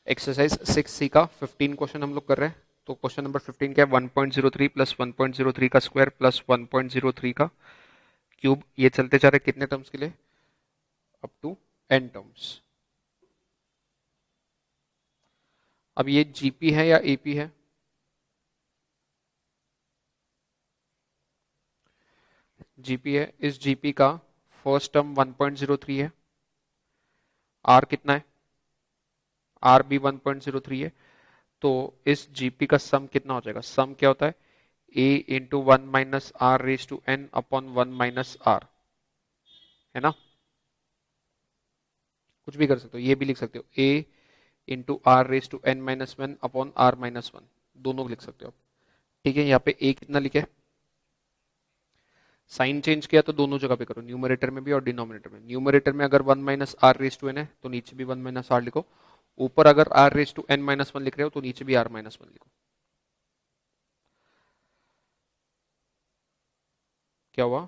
Exercise 6C का 15 question हम लोग कर रहे हैं। तो क्वेश्चन नंबर 15 क्या है, 1.03 प्लस 1.03 का स्क्वायर प्लस 1.03 का क्यूब, ये चलते जा रहे कितने टर्म्स के लिए, अप टू n टर्म्स। अब ये जीपी है या एपी है, जीपी है। इस जीपी का फर्स्ट टर्म 1.03 है, आर कितना है, आर भी 1.03 है। तो इस जीपी का सम कितना हो जाएगा, सम क्या होता है, a into 1 - r raise to n upon 1 - r, है ना। कुछ भी कर सकते हो, ये भी लिख सकते हो a into r raise to n - 1 upon r - 1, दोनों लिख सकते हो आप। ठीक है, यहाँ पे a कितना लिखे, साइन चेंज किया तो दोनों जगह पे करो, न्यूमरेटर में भी और डिनोमिनेटर में। न्यूमरेटर में अगर 1 - r रेज टू n है तो नीचे भी 1 - r लिखो, ऊपर अगर r रेज टू n - 1 लिख रहे हो तो नीचे भी r - 1 लिखो। क्या हुआ,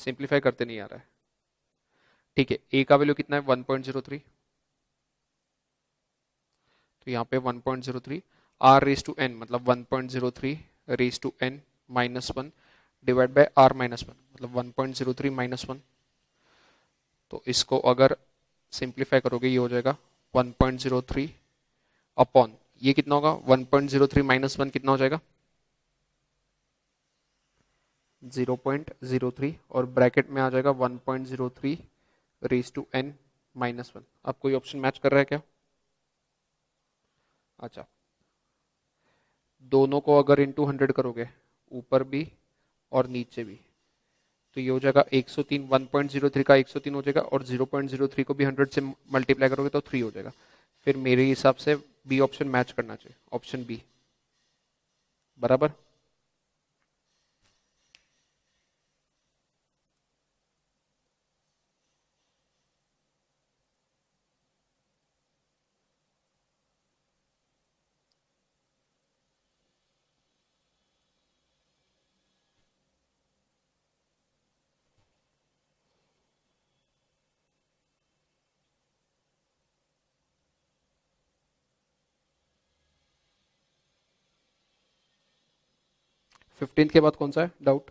सिंप्लीफाई करते नहीं आ रहा है। ठीक है, a का वैल्यू कितना है 1.03, तो यहाँ पे 1.03, r रेज टू n मतलब 1.03 raise to n - 1 divide by r - 1 मतलब 1.03 -1। तो इसको अगर सिंप्लीफाई करोगे ये हो जाएगा 1.03 अपॉन, ये कितना होगा 1.03 -1 कितना हो जाएगा 0.03, और ब्रैकेट में आ जाएगा 1.03 रेज टू n -1। अब कोई ऑप्शन मैच कर रहा है क्या, अच्छा। दोनों को अगर इंटू 100 करोगे, ऊपर भी और नीचे भी, तो ये हो जाएगा 103, 1.03 का 103 हो जाएगा, और 0.03 को भी 100 से मल्टीप्लाई करोगे तो 3 हो जाएगा। फिर मेरे हिसाब से बी ऑप्शन मैच करना चाहिए, ऑप्शन बी बराबर। 15 के बाद कौन सा है डाउट,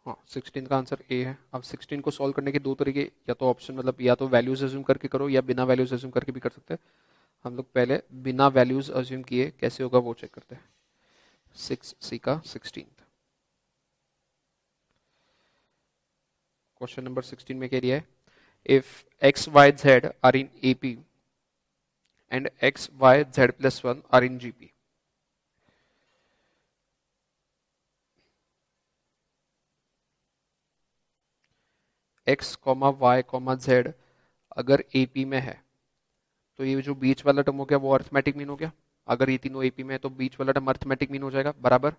हाँ 16 का आंसर ए है। अब 16 को सॉल्व करने के दो तरीके, या तो ऑप्शन मतलब या तो वैल्यूज अज्यूम करके करो या बिना वैल्यूज अज्यूम करके भी कर सकते हैं। हम लोग पहले बिना वैल्यूज अज्यूम किए कैसे होगा वो चेक करते हैं। 6C का 16 क्वेश्चन नंबर 16 में कह दिया है, if x y z are in AP and x y z plus 1 are in GP. X comma y comma z अगर एपी में है, तो ये जो बीच वाला टर्म हो गया वो अर्थमेटिक मीन हो गया। अगर ये तीनों एपी में है तो बीच वाला टर्म अर्थमेटिक मीन हो जाएगा बराबर।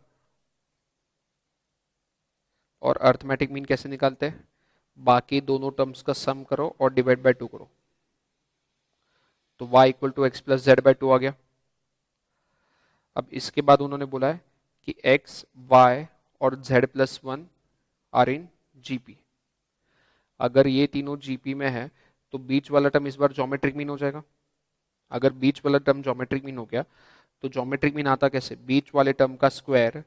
और अर्थमेटिक मीन कैसे निकालते हैं, बाकी दोनों टर्म्स का सम करो और डिवाइड बाय 2 करो, तो y equal to x plus z by 2 आ गया। अब इसके बाद उन्होंने बोला है कि x y और z plus 1 are in GP. अगर ये तीनों जीपी में है तो बीच वाला टर्म इस बार ज्योमेट्रिक मीन हो जाएगा। अगर बीच वाला टर्म ज्योमेट्रिक मीन हो गया तो ज्योमेट्रिक मीन आता कैसे, बीच वाले टर्म का स्क्वायर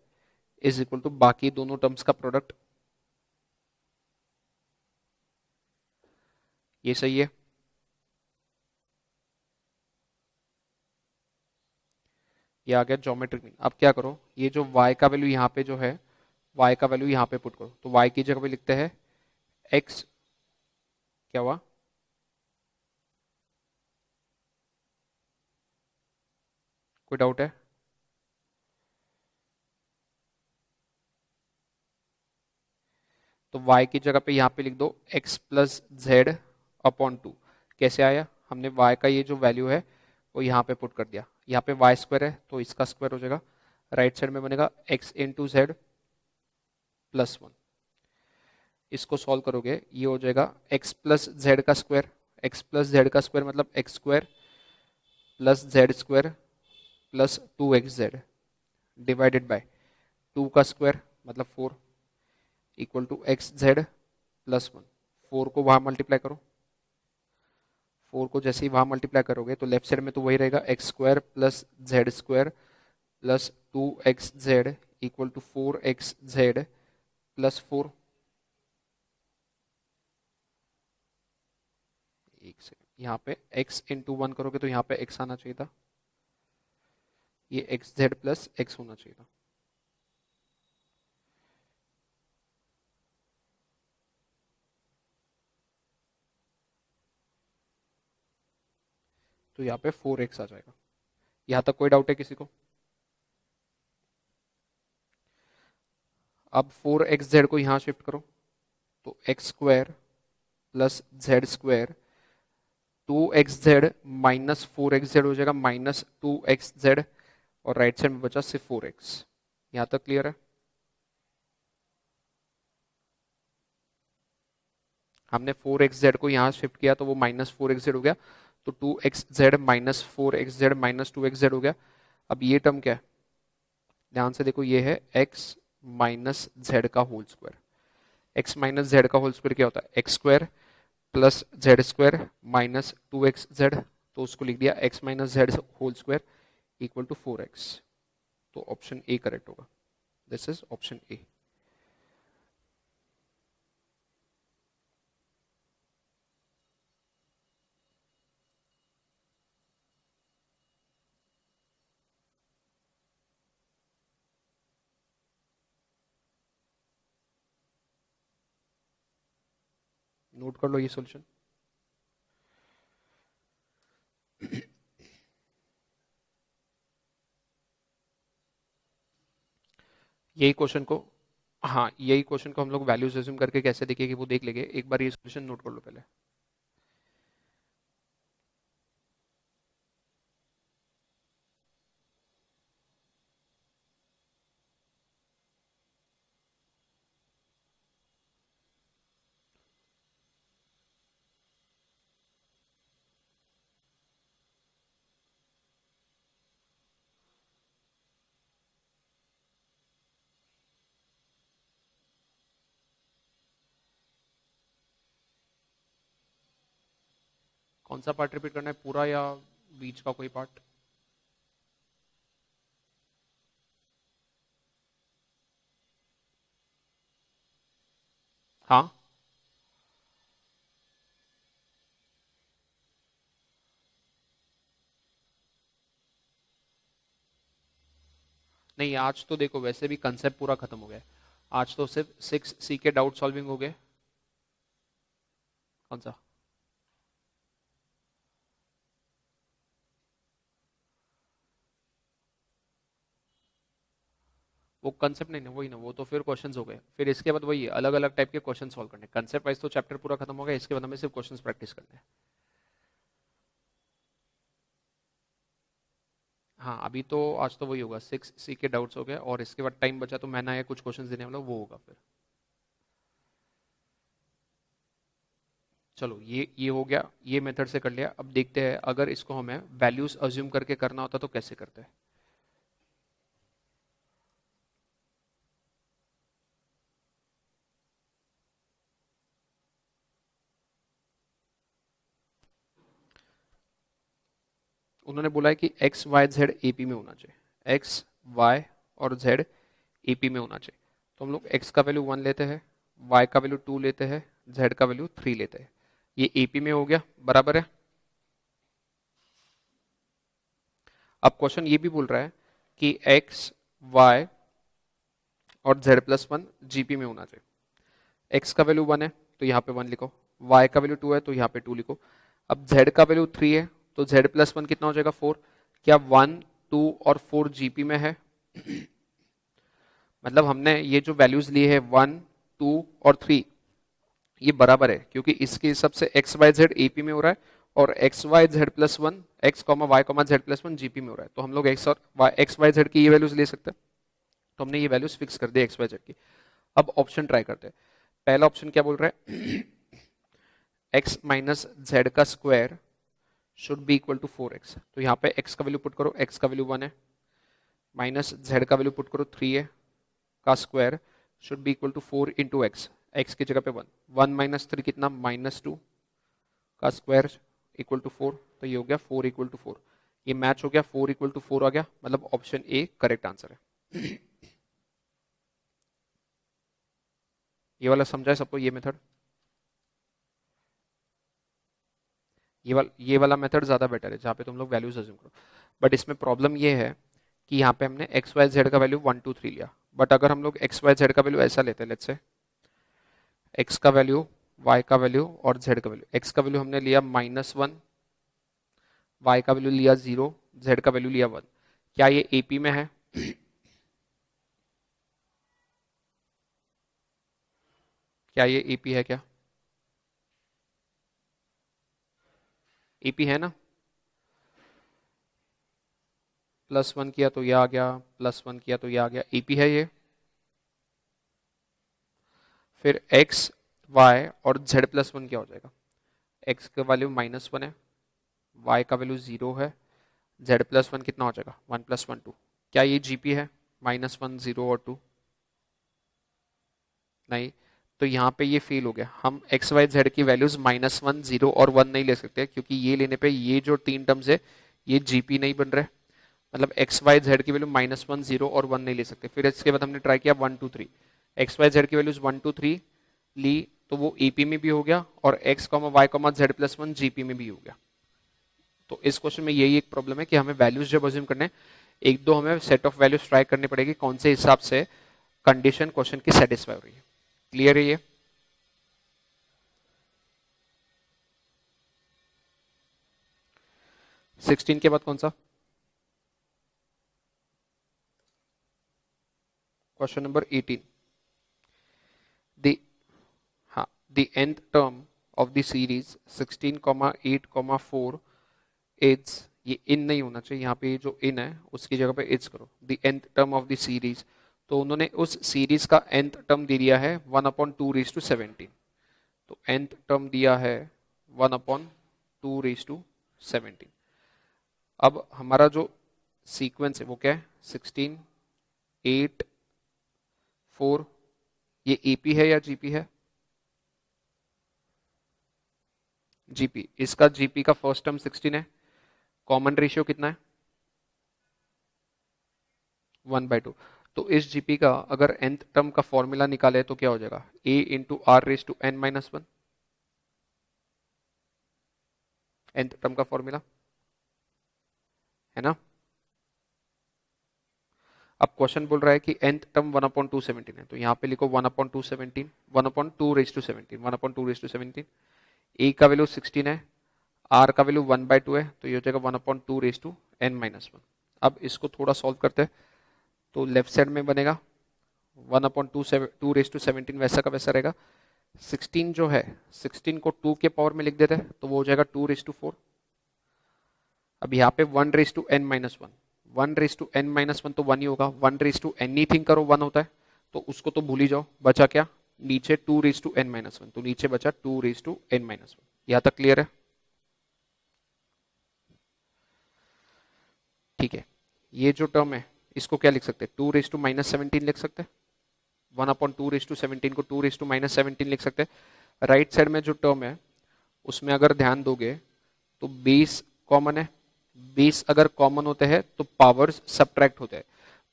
इज इक्वल टू बाकी दोनों टर्म्स का प्रोडक्ट। ये सही है, ये आ गया ज्योमेट्रिक मीन। अब क्या करो, ये जो y का वैल्यू यहाँ पे जो है, y का वैल्यू यहाँ पे पुट करो, तो y की जगह पे लिखते हैं x, क्या हुआ, कोई डाउट है, तो y की जगह पे यहाँ पे लिख दो x प्लस जेड अपॉन 2। कैसे आया, हमने y का ये जो वैल्यू है वो यहाँ पे पुट कर दिया, यहाँ पे वाई स्क्वायर है तो इसका स्क्वायर हो जाएगा, राइट साइड में बनेगा x इंटू जेड प्लस 1। इसको सॉल्व करोगे ये हो जाएगा x प्लस जेड का स्क्वायर, x प्लस जेड का स्क्वायर मतलब x square plus z square plus 2xz divided by 2 का स्क्वायर मतलब 4 equal to x z plus 1। 4 को वहां मल्टीप्लाई करो, 4 को जैसे ही वहां मल्टीप्लाई करोगे तो लेफ्ट साइड में तो वही रहेगा x square plus z square plus 2xz equal to 4xz plus 4। एक सेकंड, यहाँ पे x इंटू 1 करोगे तो यहाँ पे x आना चाहिए था, ये एक्स जेड प्लस एक्स होना चाहिए था। तो यहाँ पे 4x आ जाएगा। यहाँ तक कोई डाउट है किसी को? अब 4xz को यहाँ शिफ्ट करो तो x square plus z square 2xz minus 4xz हो जाएगा माइनस 2xz और राइट साइड में बचा सिर्फ 4x। यहाँ तक क्लियर है? हमने 4xz को यहाँ शिफ्ट किया तो वो माइनस 4xz हो गया, तो 2xz minus 4xz minus 2xz हो गया। अब ये टर्म क्या है? ध्यान से देखो, ये है x माइनस जेड का whole square. x minus z का होल स्क्वायर क्या होता है? X square plus z square minus 2xz, तो उसको लिख दिया x minus z whole square equal to 4x। तो ऑप्शन ए करेक्ट होगा। This is option A. Note कर लो ये सॉल्यूशन। यही क्वेश्चन को, हाँ यही क्वेश्चन को हम लोग वैल्यूज अज्यूम करके कैसे देखेंगे वो देख लेंगे। एक बार ये सॉल्यूशन नोट कर लो पहले। कौन सा पार्ट रिपीट करना है, पूरा या बीच का कोई पार्ट? हाँ नहीं, आज तो देखो वैसे भी कंसेप्ट पूरा खत्म हो गया है। आज तो सिर्फ 6C के डाउट सॉल्विंग हो गए। कौन सा? वो कंसेप्ट नहीं ना, वही ना, वो तो फिर क्वेश्चंस हो गए। फिर इसके बाद वही अलग अलग टाइप के क्वेश्चन सॉल्व करने। कंसेप्ट वाइज तो चैप्टर पूरा खत्म हो गया, इसके बाद हमें सिर्फ क्वेश्चंस प्रैक्टिस करने हैं। हाँ अभी तो आज तो वही होगा, 6C के डाउट्स हो गए और इसके बाद टाइम बचा तो मैं ना कुछ क्वेश्चंस देने वाला, वो होगा फिर। चलो ये हो गया, ये मेथड से कर लिया। अब देखते हैं अगर इसको हमें वैल्यूज अज्यूम करके करना होता तो कैसे करते हैं। उन्होंने बोला है कि एक्स वाई जेड एपी में होना चाहिए, एक्स वाई और जेड एपी में होना चाहिए। तो हम लोग एक्स का वैल्यू 1 लेते हैं, वाई का वैल्यू 2 लेते हैं, जेड का वैल्यू 3 लेते हैं। ये एपी में हो गया, बराबर है। अब क्वेश्चन ये भी बोल रहा है कि एक्स वाई और जेड प्लस 1 जीपी में होना चाहिए। एक्स का वैल्यू 1 है तो यहाँ पे 1 लिखो, वाई का वैल्यू 2 है तो यहाँ पे 2 लिखो। अब जेड का वैल्यू 3 है तो जेड प्लस 1 कितना हो जाएगा? 4। क्या 1 2 और 4 जीपी में है? मतलब हमने ये जो वैल्यूज लिए है 1 2 और 3 ये बराबर है, क्योंकि इसके हिसाब से एक्स वाई जेड एपी में हो रहा है और x y z plus 1 x comma y comma z plus 1 GP में हो रहा है। तो हम लोग एक्स वाई जेड की ये वैल्यूज ले सकते हैं। तो हमने ये वैल्यूज फिक्स कर दी एक्स वाई जेड की। अब ऑप्शन ट्राई करते हैं। पहला ऑप्शन क्या बोल रहा है? एक्स माइनस जेड का square should be equal to 4x। तो यहाँ पे x का वैल्यू पुट करो, x का वैल्यू 1 है, माइनस z का वैल्यू पुट करो 3 है का square should be equal to 4 into x, x की जगह पे 1, 1 माइनस 3 कितना, -2 का स्क्वायर इक्वल टू 4, तो ये हो गया 4 इक्वल टू 4। ये मैच हो गया, 4 इक्वल टू 4 आ गया, मतलब ऑप्शन ए करेक्ट आंसर है। ये वाला समझा है सबको, ये मेथड, ये वाला मेथड ज्यादा बेटर है जहाँ पे तुम लोग वैल्यूज अज्यूम करो। बट इसमें प्रॉब्लम ये है कि यहाँ पे हमने एक्स वाई जेड का वैल्यू 1 2 3 लिया, बट अगर हम लोग एक्स वाई जेड का वैल्यू ऐसा लेते हैं, लेट्स से एक्स का वैल्यू, वाई का वैल्यू और जेड का वैल्यू, एक्स का वैल्यू हमने लिया -1, वाई का वैल्यू लिया 0, जेड का वैल्यू लिया 1, क्या ये एपी में है? क्या ये एपी है? क्या एपी है ना? +1 किया तो ये आ गया, +1 किया तो ये आ गया, एपी है ये। फिर x y और z +1 क्या हो जाएगा? x का वैल्यू -1 है, y का वैल्यू 0 है, z +1 कितना हो जाएगा? 1 + 1 2। क्या ये जीपी है? -1 0 और 2 नहीं, तो यहाँ पे ये फेल हो गया। हम एक्स वाई जेड की वैल्यूज -1 0 और 1 नहीं ले सकते, क्योंकि ये लेने पे ये जो 3 टर्म्स है ये जीपी नहीं बन रहे, मतलब एक्स वाई जेड की वैल्यू -1 0 और 1 नहीं ले सकते। फिर इसके बाद हमने ट्राई किया 1 2 3, एक्स वाई जेड की वैल्यूज 1 2 3 ली तो वो एपी में भी हो गया, और एक्स वाई जेड +1 जीपी में भी हो गया। तो इस क्वेश्चन में यही एक प्रॉब्लम है कि हमें वैल्यूज जब अज्यूम करने, एक दो हमें सेट ऑफ वैल्यूज ट्राई करनी पड़ेगी, कौन से हिसाब से कंडीशन क्वेश्चन की सेटिस्फाई हो रही है। क्लियर है ये? सिक्सटीन के बाद कौन सा? Question number 18। द हाँ, the nth term of the series 16, 8, 4 is, ये इन नहीं होना चाहिए, यहाँ पे जो इन है उसकी जगह पे इज करो, the nth term of the series. तो उन्होंने उस सीरीज का nth टर्म दे दिया है 1/2^17। तो nth टर्म दिया है 1/2^17। अब हमारा जो सीक्वेंस है वो क्या है? 16, 8, 4, ये एपी है या जीपी है? जीपी। इसका जीपी का फर्स्ट टर्म 16 है, कॉमन रेशियो कितना है? 1/2। तो इस जीपी का अगर nth टर्म का फॉर्मूला निकाले तो क्या हो जाएगा? a into r raise to n minus 1, nth term का फॉर्मूला है ना। अब क्वेश्चन बोल रहा है कि nth टर्म 1/217 है, तो यहाँ पे लिखो 1/217, 1/2^17, 1/2^17। a का वैल्यू 16 है, r का वैल्यू 1/2 है, तो ये हो जाएगा 1/2^n-1। अब इसको थोड़ा सॉल्व करते हैं, तो लेफ्ट साइड में बनेगा 1/2^17 वैसा का वैसा रहेगा। 16 जो है, 16 को 2 के पावर में लिख देते हैं तो वो हो जाएगा 2^4। अब यहाँ पे 1^n-1, 1^n-1 तो 1 ही होगा, 1^एनीथिंग करो 1 होता है, तो उसको तो भूल ही जाओ। बचा क्या नीचे? 2^n-1, तो नीचे बचा 2^n-1। यहाँ तक क्लियर है? ठीक है, ये जो टर्म है इसको क्या लिख सकते हैं? 2^-17 लिख सकते हैं, 1/2^17 को 2^-17 लिख सकते हैं। राइट साइड में जो टर्म है उसमें अगर ध्यान दोगे तो बेस कॉमन है, बेस अगर कॉमन होते हैं तो पावर्स सब्ट्रैक्ट होते हैं,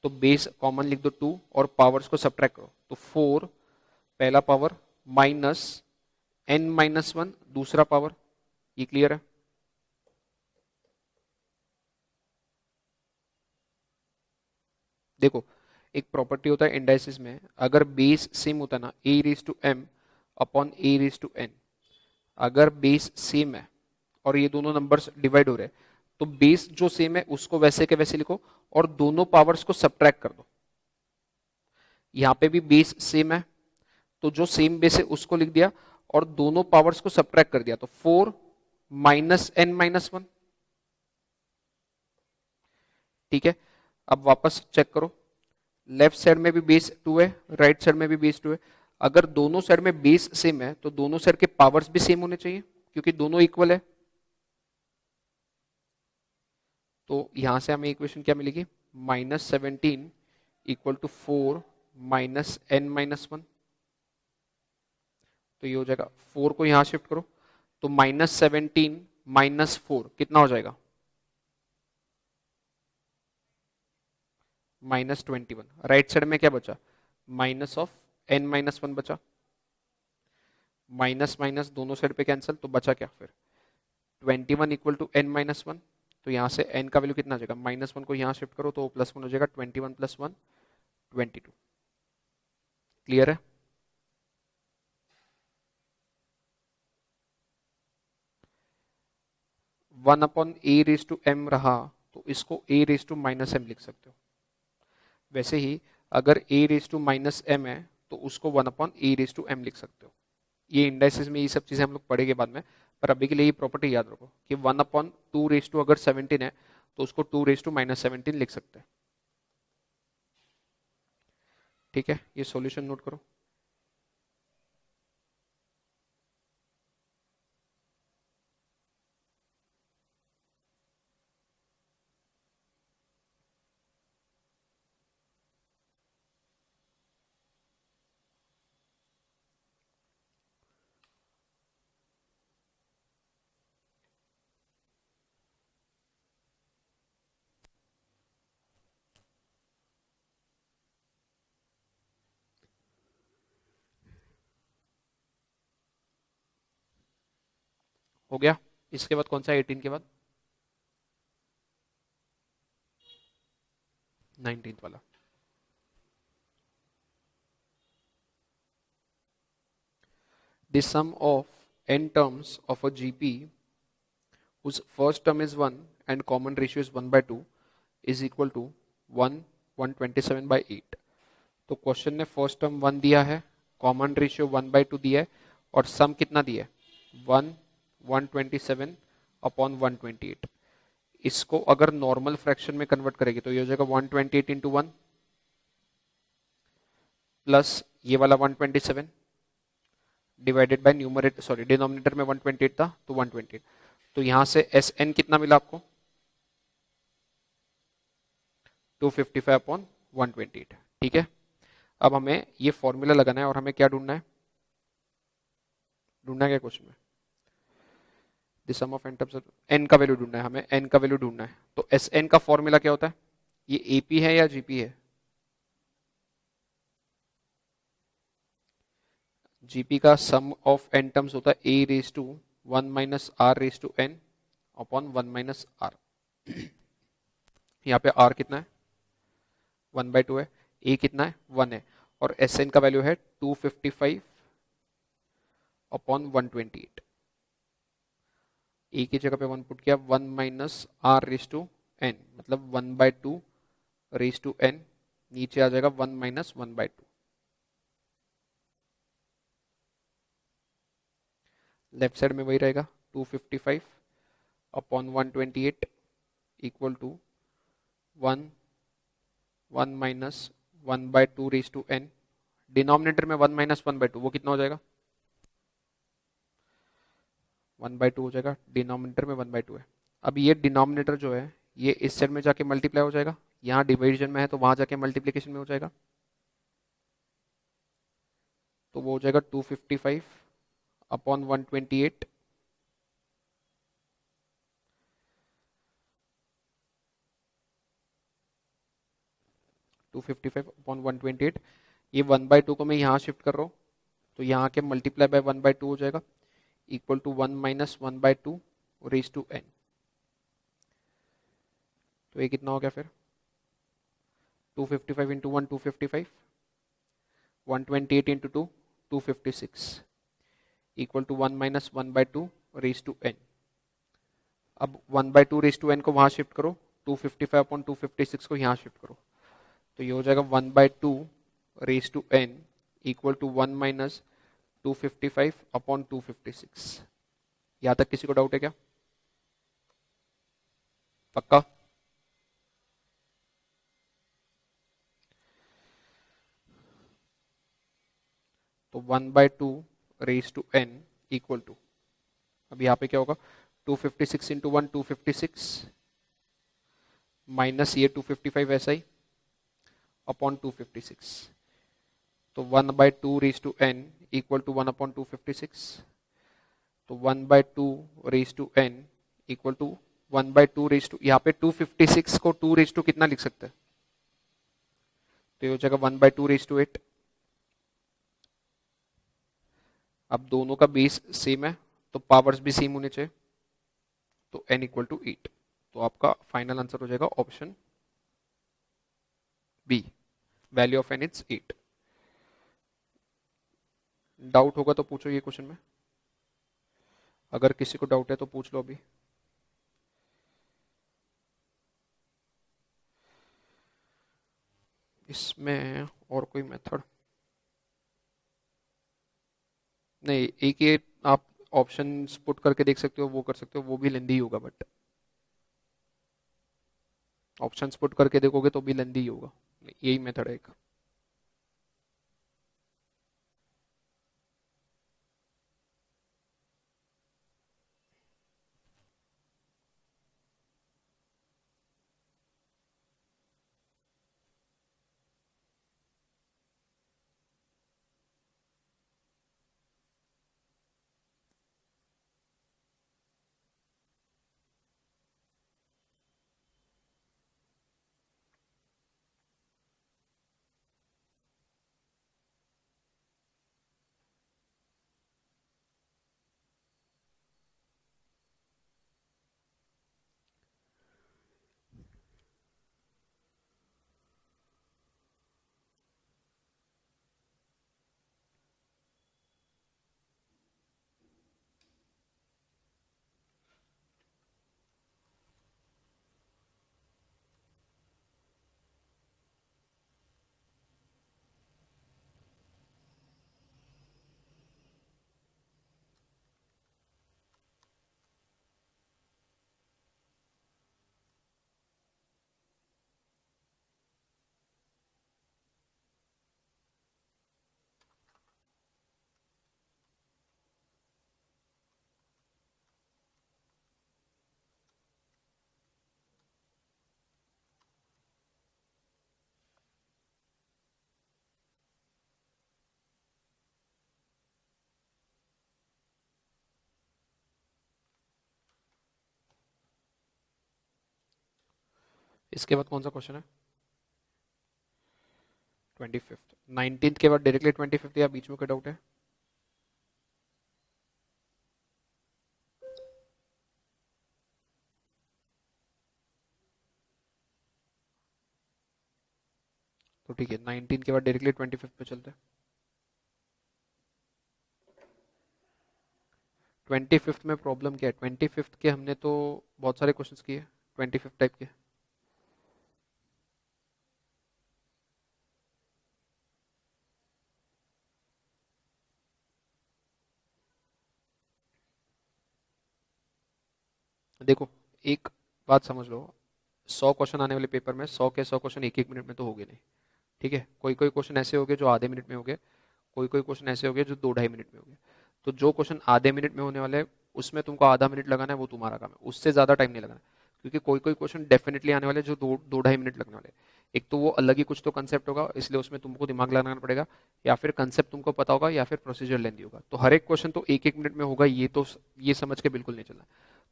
तो बेस कॉमन लिख दो 2 और पावर्स को सब्ट्रैक्ट करो, तो 4 पहला पावर माइनस n-1 दूसरा पावर। ये क्लियर है? देखो, एक प्रॉपर्टी होता है इंडाइसिस में, अगर बेस सेम होता है ना, a⁴m/a⁴n, अगर बेस सेम है और ये दोनों नंबर्स डिवाइड हो रहे हैं, तो बेस जो सेम है उसको वैसे के वैसे लिखो और दोनों पावर्स को सब्ट्रैक्ट कर दो। यहां पे भी बेस सेम है तो जो सेम बेस है उसको लिख दिया और दोनों पावर्स को सब्ट्रैक्ट कर दिया, तो 4 -n-1। ठीक है, अब वापस चेक करो, लेफ्ट साइड में भी बेस 2 है, राइट साइड में भी बेस 2 है। अगर दोनों साइड में बेस सेम है तो दोनों साइड के पावर्स भी सेम होने चाहिए, क्योंकि दोनों इक्वल है। तो यहां से हमें इक्वेशन क्या मिलेगी, -17 equal to 4 minus n minus 1। तो ये हो जाएगा, 4 को यहां शिफ्ट करो तो -17 माइनस 4 कितना हो जाएगा, -21। राइट साइड में क्या बचा, माइनस ऑफ n माइनस 1 बचा, माइनस माइनस दोनों साइड पे कैंसिल, तो बचा क्या फिर 21 इक्वल टू n माइनस 1। तो यहाँ से n का वैल्यू कितना आ जाएगा, -1 को यहाँ शिफ्ट करो तो +1 हो जाएगा, 21 + 1 22। क्लियर है। One upon a raise to m रहा तो इसको a raise to minus m लिख सकते हो। वैसे ही अगर a raise to minus m है तो उसको 1 upon a raise to m लिख सकते हो। ये इंडाइसिस में ये सब चीजें हम लोग पढ़ेंगे बाद में, पर अभी के लिए ये प्रॉपर्टी याद रखो कि 1 अपॉन 2 रेज टू अगर 17 है तो उसको 2 रेज टू माइनस 17 लिख सकते हैं। ठीक है, ये सॉल्यूशन नोट करो। हो गया। इसके बाद कौन सा 18 के बाद, 19th वाला। The sum of n terms of a GP whose first term is 1 and common ratio is 1/2 is equal to 1 127/8। तो क्वेश्चन ने फर्स्ट टर्म 1 दिया है, कॉमन रेशियो 1/2 दिया है और सम कितना दिया है 1 127 अपॉन 128। इसको अगर नॉर्मल फ्रैक्शन में कन्वर्ट करेगी तो ये हो जाएगा 128 इंटू 1 प्लस ये वाला 127 divided by numerator, sorry denominator में 128 था तो 128। तो यहां से एस एन कितना मिला आपको 255 अपॉन 128। ठीक है, अब हमें ये फॉर्मूला लगाना है और हमें क्या ढूंढना है, ढूंढना है क्या क्वेश्चन में, the sum of n terms n का वैल्यू ढूंढना है, हमें एन का वैल्यू ढूंढना है। तो एस एन का फॉर्मूला क्या होता है, ये एपी है या जीपी है, जीपी का सम ऑफ एन टर्म्स होता है A raise to 1 minus r raise to n upon 1 minus r. यहाँ पे आर कितना है 1/2 है, ए कितना है 1 है, और एस एन का वैल्यू है 255 अपॉन 128। ए की जगह पे 1 पुट किया, 1 minus r raise to n मतलब 1/2 रेज टू एन, नीचे आ जाएगा 1 माइनस 1/2। लेफ्ट साइड में वही रहेगा 255 upon 128 equal to 1 1 minus 1/2 raise to n, denominator में 1 माइनस 1/2 वो कितना हो जाएगा 1/2 हो जाएगा, डिनोमिनेटर में 1/2 है। अब ये डिनोमिनेटर जो है ये इस साइड में जाके मल्टीप्लाई हो जाएगा, यहाँ डिविजन में है तो वहां जाके मल्टीप्लीकेशन में हो जाएगा, तो वो हो जाएगा 255 अपॉन 128 255 अपॉन 128। ये 1/2 को मैं यहाँ शिफ्ट कर रहा हूँ तो यहाँ के मल्टीप्लाई बाय 1/2 हो जाएगा equal to 1 minus 1/2 raise to n. तो ये कितना हो गया फिर 255 into 1 255, 128 into 2 256 equal to 1 minus 1/2 raise to n. अब 1/2 रेज टू एन को वहां शिफ्ट करो, 255 अपॉन 256 को यहाँ शिफ्ट करो, तो ये हो जाएगा 1/2 raise to n equal to 1 minus 255 upon 256। यहां तक किसी को डाउट है क्या, पक्का। तो 1/2 raise to n equal to, अब यहाँ पे क्या होगा 256 इंटू 1 256 माइनस ये 255 ऐसा ही अपॉन 256, तो 1/2 इक्वल टू 1/256, तो 1/2 इक्वल टू 1/2 यहाँ पे 256 को 2 कितना लिख सकते हैं, तो ये हो जाएगा 1/2 अब दोनों का बेस सेम है तो पावर्स भी सेम होने चाहिए, तो n इक्वल टू 8, तो आपका फाइनल आंसर हो जाएगा option b, value of n is 8। Doubt होगा तो पूछो ये क्वेश्चन में, अगर किसी को डाउट है तो पूछ लो अभी। इसमें और कोई मेथड नहीं, एक ये आप ऑप्शंस पुट करके देख सकते हो, वो कर सकते हो, वो भी लेंदी होगा, बट ऑप्शंस पुट करके देखोगे तो भी लेंदी ही होगा, यही मेथड है एक। इसके बाद कौन सा क्वेश्चन है? 25th, 19th के बाद डायरेक्टली 25th या बीच में कोई डाउट है? तो ठीक है, 19 के बाद डायरेक्टली 25th पे चलते हैं। 25th में प्रॉब्लम क्या है? 25th के हमने तो बहुत सारे क्वेश्चंस किए 25th टाइप के। देखो एक बात समझ लो, 100 क्वेश्चन आने वाले पेपर में 100 के 100 क्वेश्चन एक एक मिनट में तो होंगे नहीं, ठीक है? कोई कोई क्वेश्चन ऐसे होंगे जो आधे मिनट में होंगे, कोई कोई क्वेश्चन ऐसे होंगे जो 2-2.5 मिनट में होंगे। तो जो क्वेश्चन आधे मिनट में होने वाले हैं उसमें तुमको आधा मिनट लगाना है, वो तुम्हारा काम है, उससे ज़्यादा टाइम नहीं लगाना, क्योंकि कोई कोई क्वेश्चन डेफिनेटली आने वाले हैं जो 2-2.5 मिनट लगने वाले हैं। एक तो वो अलग ही कुछ तो कंसेप्ट होगा, इसलिए उसमें तुमको दिमाग लगाना पड़ेगा, या फिर कंसेप्ट तुमको पता होगा, या फिर प्रोसीजर लेंदी होगा। तो हर एक क्वेश्चन तो एक एक मिनट में होगा ये तो, ये समझ के बिल्कुल नहीं चलना।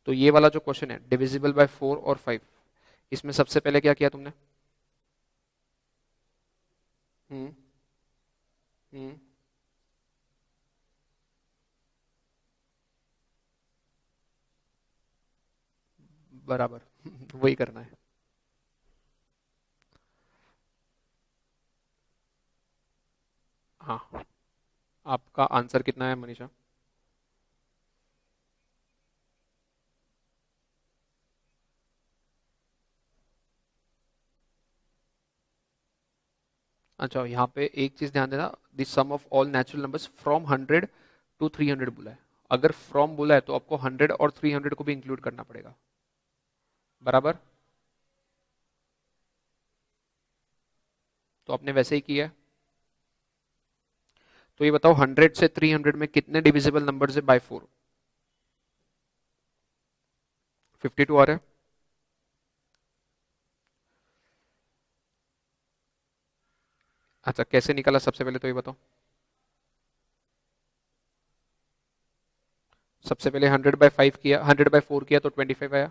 तो ये वाला जो क्वेश्चन है डिविजिबल बाय 4 और 5, इसमें सबसे पहले क्या किया तुमने? हम्म। हम्म। बराबर वही करना है। हाँ, आपका आंसर कितना है मनीषा? अच्छा, यहाँ पे एक चीज ध्यान देना, the sum of all natural numbers from 100 to 300 बोला है। अगर फ्रॉम बोला है तो आपको 100 और 300 को भी इंक्लूड करना पड़ेगा, बराबर? तो आपने वैसे ही किया है। तो ये बताओ 100 से 300 में कितने डिविजिबल नंबर्स है बाय 4? 52 आ रहा है। अच्छा, कैसे निकाला सबसे पहले तो ये बताओ। सबसे पहले 100/5 किया, 100/4 किया तो 25 आया,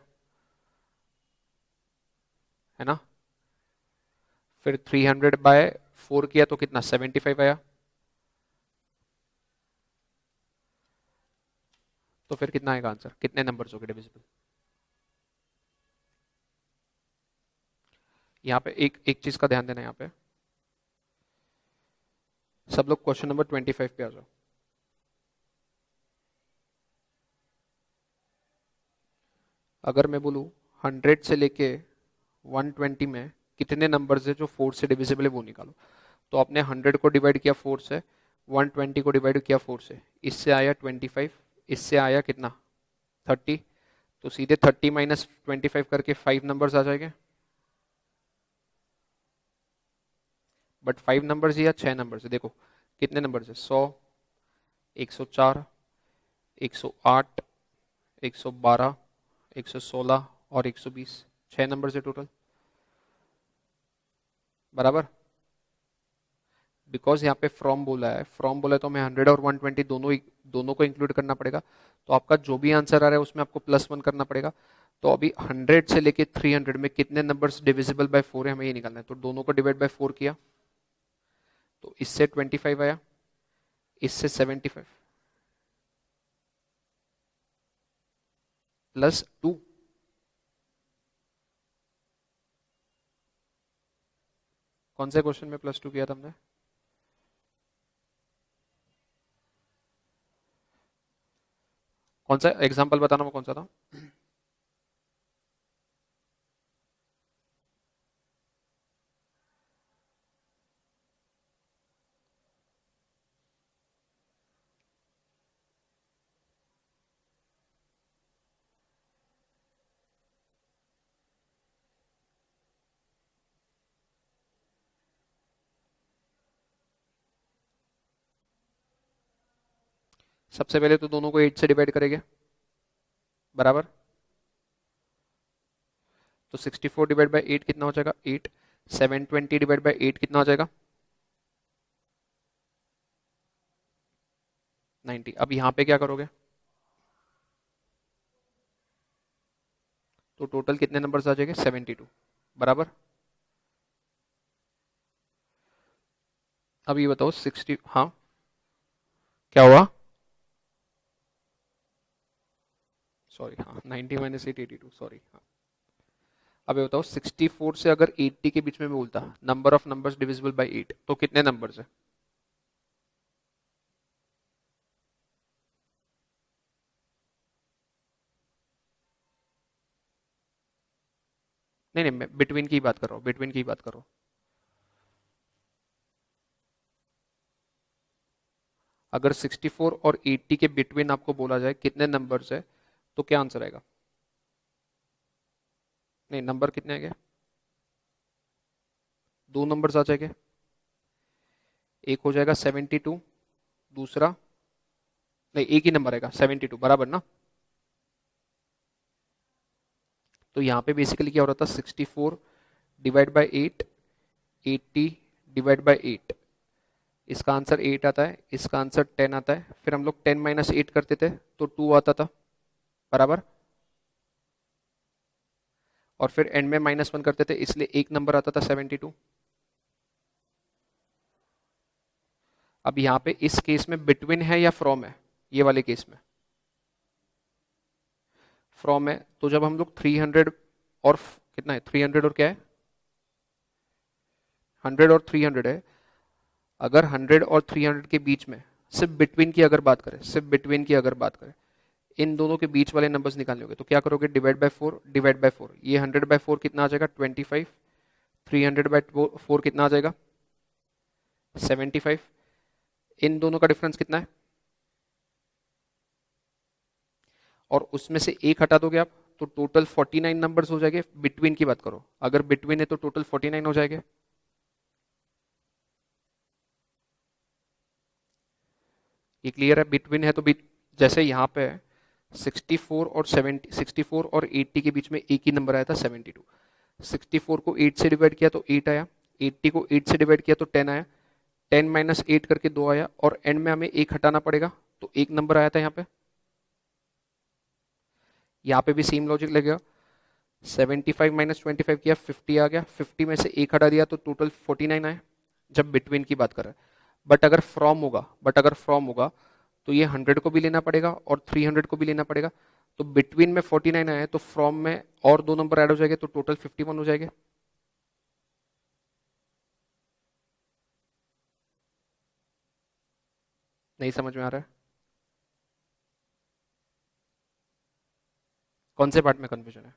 है ना। फिर 300/4 किया तो कितना, 75 आया। तो फिर कितना आएगा आंसर, कितने नंबर्स हो गए डिविजिबल। यहाँ पे एक एक चीज का ध्यान देना, यहाँ पे सब लोग क्वेश्चन नंबर 25 पे आ जाओ। अगर मैं बोलूँ 100 से लेके 120 में कितने नंबर्स है जो 4 से डिविजिबल है वो निकालो, तो आपने 100 को डिवाइड किया 4 से, 120 को डिवाइड किया 4 से, इससे आया 25, इससे आया कितना 30, तो सीधे 30 माइनस 25 करके 5 नंबर्स आ जाएंगे। बट 5 नंबर्स या 6 नंबर्स है, देखो कितने नंबर्स है, 100, 104, 108, 112, 116 और 120, 6 नंबर्स है टोटल, बराबर। बिकॉज यहाँ पे फ्रॉम बोला है, फ्रॉम बोला है तो हमें 100 और 120 दोनों को इंक्लूड करना पड़ेगा। तो आपका जो भी आंसर आ रहा है उसमें आपको +1 करना पड़ेगा। तो अभी 100 से लेके 300 में कितने नंबर्स डिविजिबल बाय 4 है, हमें ये निकालना है। तो दोनों को डिवाइड बाय 4 किया तो इससे 25 आया, इससे 75 +2। कौन से क्वेश्चन में +2 किया था हमने, कौन सा एग्जाम्पल बताना, वो कौन सा था। सबसे पहले तो दोनों को 8 से डिवाइड करेंगे, बराबर। तो 64 डिवाइड बाई 8 कितना हो जाएगा 8, 720 डिवाइड बाई 8 कितना हो जाएगा 90। अब यहाँ पे क्या करोगे, तो टोटल कितने नंबर्स आ जाएंगे 72, बराबर। अब ये बताओ 60, हाँ क्या हुआ, सॉरी, हाँ 90 माइनस 8 82, सॉरी, हाँ। अब ये बताओ 64 से अगर 80 के बीच में मैं बोलता number of numbers divisible by 8 तो कितने नंबर्स है। नहीं नहीं, मैं बिटवीन की बात कर रहा हूँ, बिटवीन की बात कर रहा हूँ। अगर 64 और 80 के बिटवीन आपको बोला जाए कितने नंबर्स है, तो क्या आंसर आएगा। नहीं, नंबर कितने आएंगे, दो नंबर्स आ जाएंगे। एक हो जाएगा 72, दूसरा, नहीं एक ही नंबर आएगा 72, बराबर ना। तो यहाँ पे बेसिकली क्या हो रहा था 64 डिवाइड बाई 8, 80 डिवाइड बाई 8, इसका आंसर 8 आता है, इसका आंसर 10 आता है। फिर हम लोग 10 माइनस 8 करते थे तो 2 आता था, बराबर। और फिर एंड में -1 करते थे इसलिए एक नंबर आता था 72। अब यहाँ पे इस केस में बिटवीन है या फ्रॉम है, ये वाले केस में फ्रॉम है। तो जब हम लोग 300 और कितना है 300 और क्या है 100 और 300 है, अगर 100 और 300 के बीच में सिर्फ बिटवीन की अगर बात करें, सिर्फ बिटवीन की अगर बात करें, इन दोनों के बीच वाले नंबर्स निकालने होंगे, तो क्या करोगे डिवाइड बाय 4, डिवाइड बाय 4, ये 100/4 कितना आ जाएगा 25, 300/4 कितना आ जाएगा 75, इन दोनों का डिफरेंस कितना है, और उसमें से एक हटा दोगे आप तो टोटल 49 नंबर्स हो जाएंगे। बिटवीन की बात करो, अगर बिटवीन है तो टोटल 49 हो जाएंगे। ये क्लियर है, बिटवीन है तो जैसे यहाँ पे 64 और 70, 64 और 80 के बीच में एक ही नंबर आया था 72, 64 को 8 से डिवाइड किया तो 8 आया, 80 को 8 से डिवाइड किया तो 10 आया, 10 माइनस 8 करके 2 आया और एंड में हमें एक हटाना पड़ेगा, तो एक नंबर आया था यहाँ पे भी सेम लॉजिक लगेगा। 75 माइनस 25 किया 50 आ गया, 50 में से एक हटा दिया तो टोटल 49 आया जब बिटवीन की बात कर रहे हैं। बट अगर फ्रॉम होगा तो ये 100 को भी लेना पड़ेगा और 300 को भी लेना पड़ेगा। तो बिटवीन में 49 आया तो फ्रॉम में और दो नंबर ऐड हो जाएंगे तो टोटल 51 हो जाएंगे। नहीं समझ में आ रहा है? कौन से पार्ट में कंफ्यूजन है?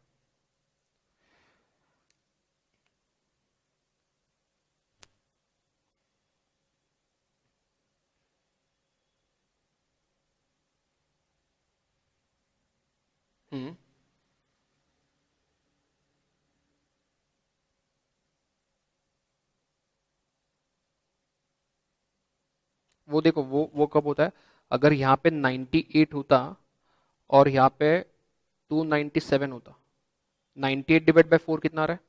हम्म वो देखो, वो कब होता है, अगर यहाँ पे 98 होता और यहाँ पे 297 होता। 98 डिवाइड बाय 4 कितना आ रहा है?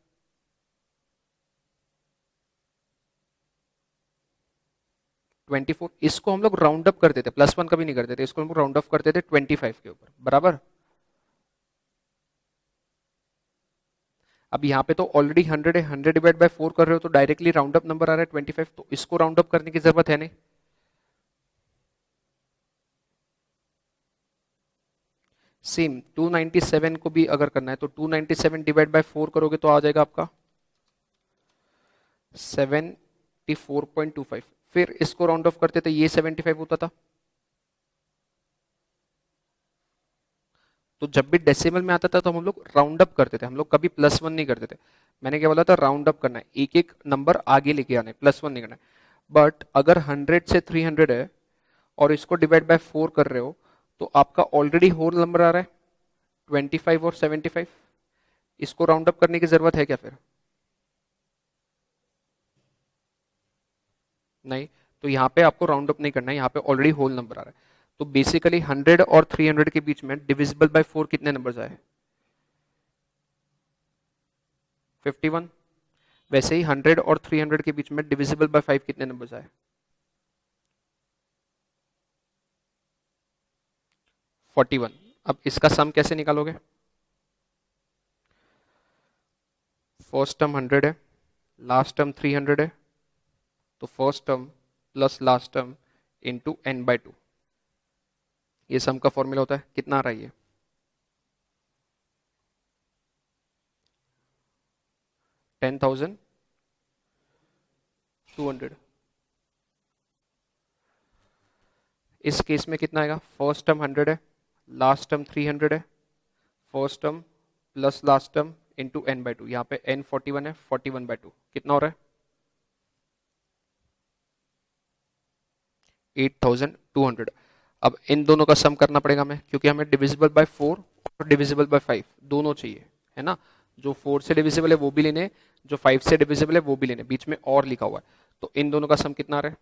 24। इसको हम लोग राउंड अप कर देते, +1 कभी नहीं करते थे, इसको हम लोग राउंड अप करते थे 25 के ऊपर, बराबर। अब यहाँ पे तो ऑलरेडी 100 है, 100 डिवाइड बाय 4 कर रहे हो तो डायरेक्टली राउंड अप नंबर आ रहा है 25, तो इसको राउंड अप करने की जरूरत है नहीं। सेम 297 को भी अगर करना है तो 297 डिवाइड बाय 4 करोगे तो आ जाएगा आपका 74.25। फिर इसको राउंड ऑफ करते थे, ये 75 होता था। तो जब भी डेसिमल में आता था तो हम लोग राउंड अप करते थे, हम लोग कभी +1 नहीं करते थे। मैंने क्या बोला था, राउंड अप करना है, एक एक नंबर आगे लेके आना है, +1 नहीं करना है। बट अगर 100 से 300 है और इसको डिवाइड बाय 4 कर रहे हो तो आपका ऑलरेडी होल नंबर आ रहा है 25 और 75। इसको राउंड अप करने की जरूरत है क्या फिर? नहीं। तो यहाँ पे आपको राउंड अप नहीं करना है, यहाँ पे ऑलरेडी होल नंबर आ रहा है। तो बेसिकली 100 और 300 के बीच में डिविजिबल बाय 4 कितने नंबर्स आए? 51। वैसे ही 100 और 300 के बीच में डिविजिबल बाय 5 कितने नंबर्स आए? 41। अब इसका सम कैसे निकालोगे? फर्स्ट टर्म 100 है, लास्ट टर्म 300 है, तो first term plus last term into n/2, ये सम का फॉर्मूला होता है। कितना आ रहा है ये? 10,200। इस केस में कितना आएगा? फर्स्ट टर्म 100 है, लास्ट टर्म 300 है, first term plus last term into n/2, यहाँ पे n 41 है, 41/2 कितना हो रहा है? 8,200। अब इन दोनों का सम करना पड़ेगा हमें, क्योंकि हमें डिविजिबल बाय 4 और डिविजिबल बाय 5 दोनों चाहिए, है ना। जो 4 से डिविजिबल है वो भी लेने, जो 5 से डिविजिबल है वो भी लेने, बीच में और लिखा हुआ है। तो इन दोनों का सम कितना आ रहा है?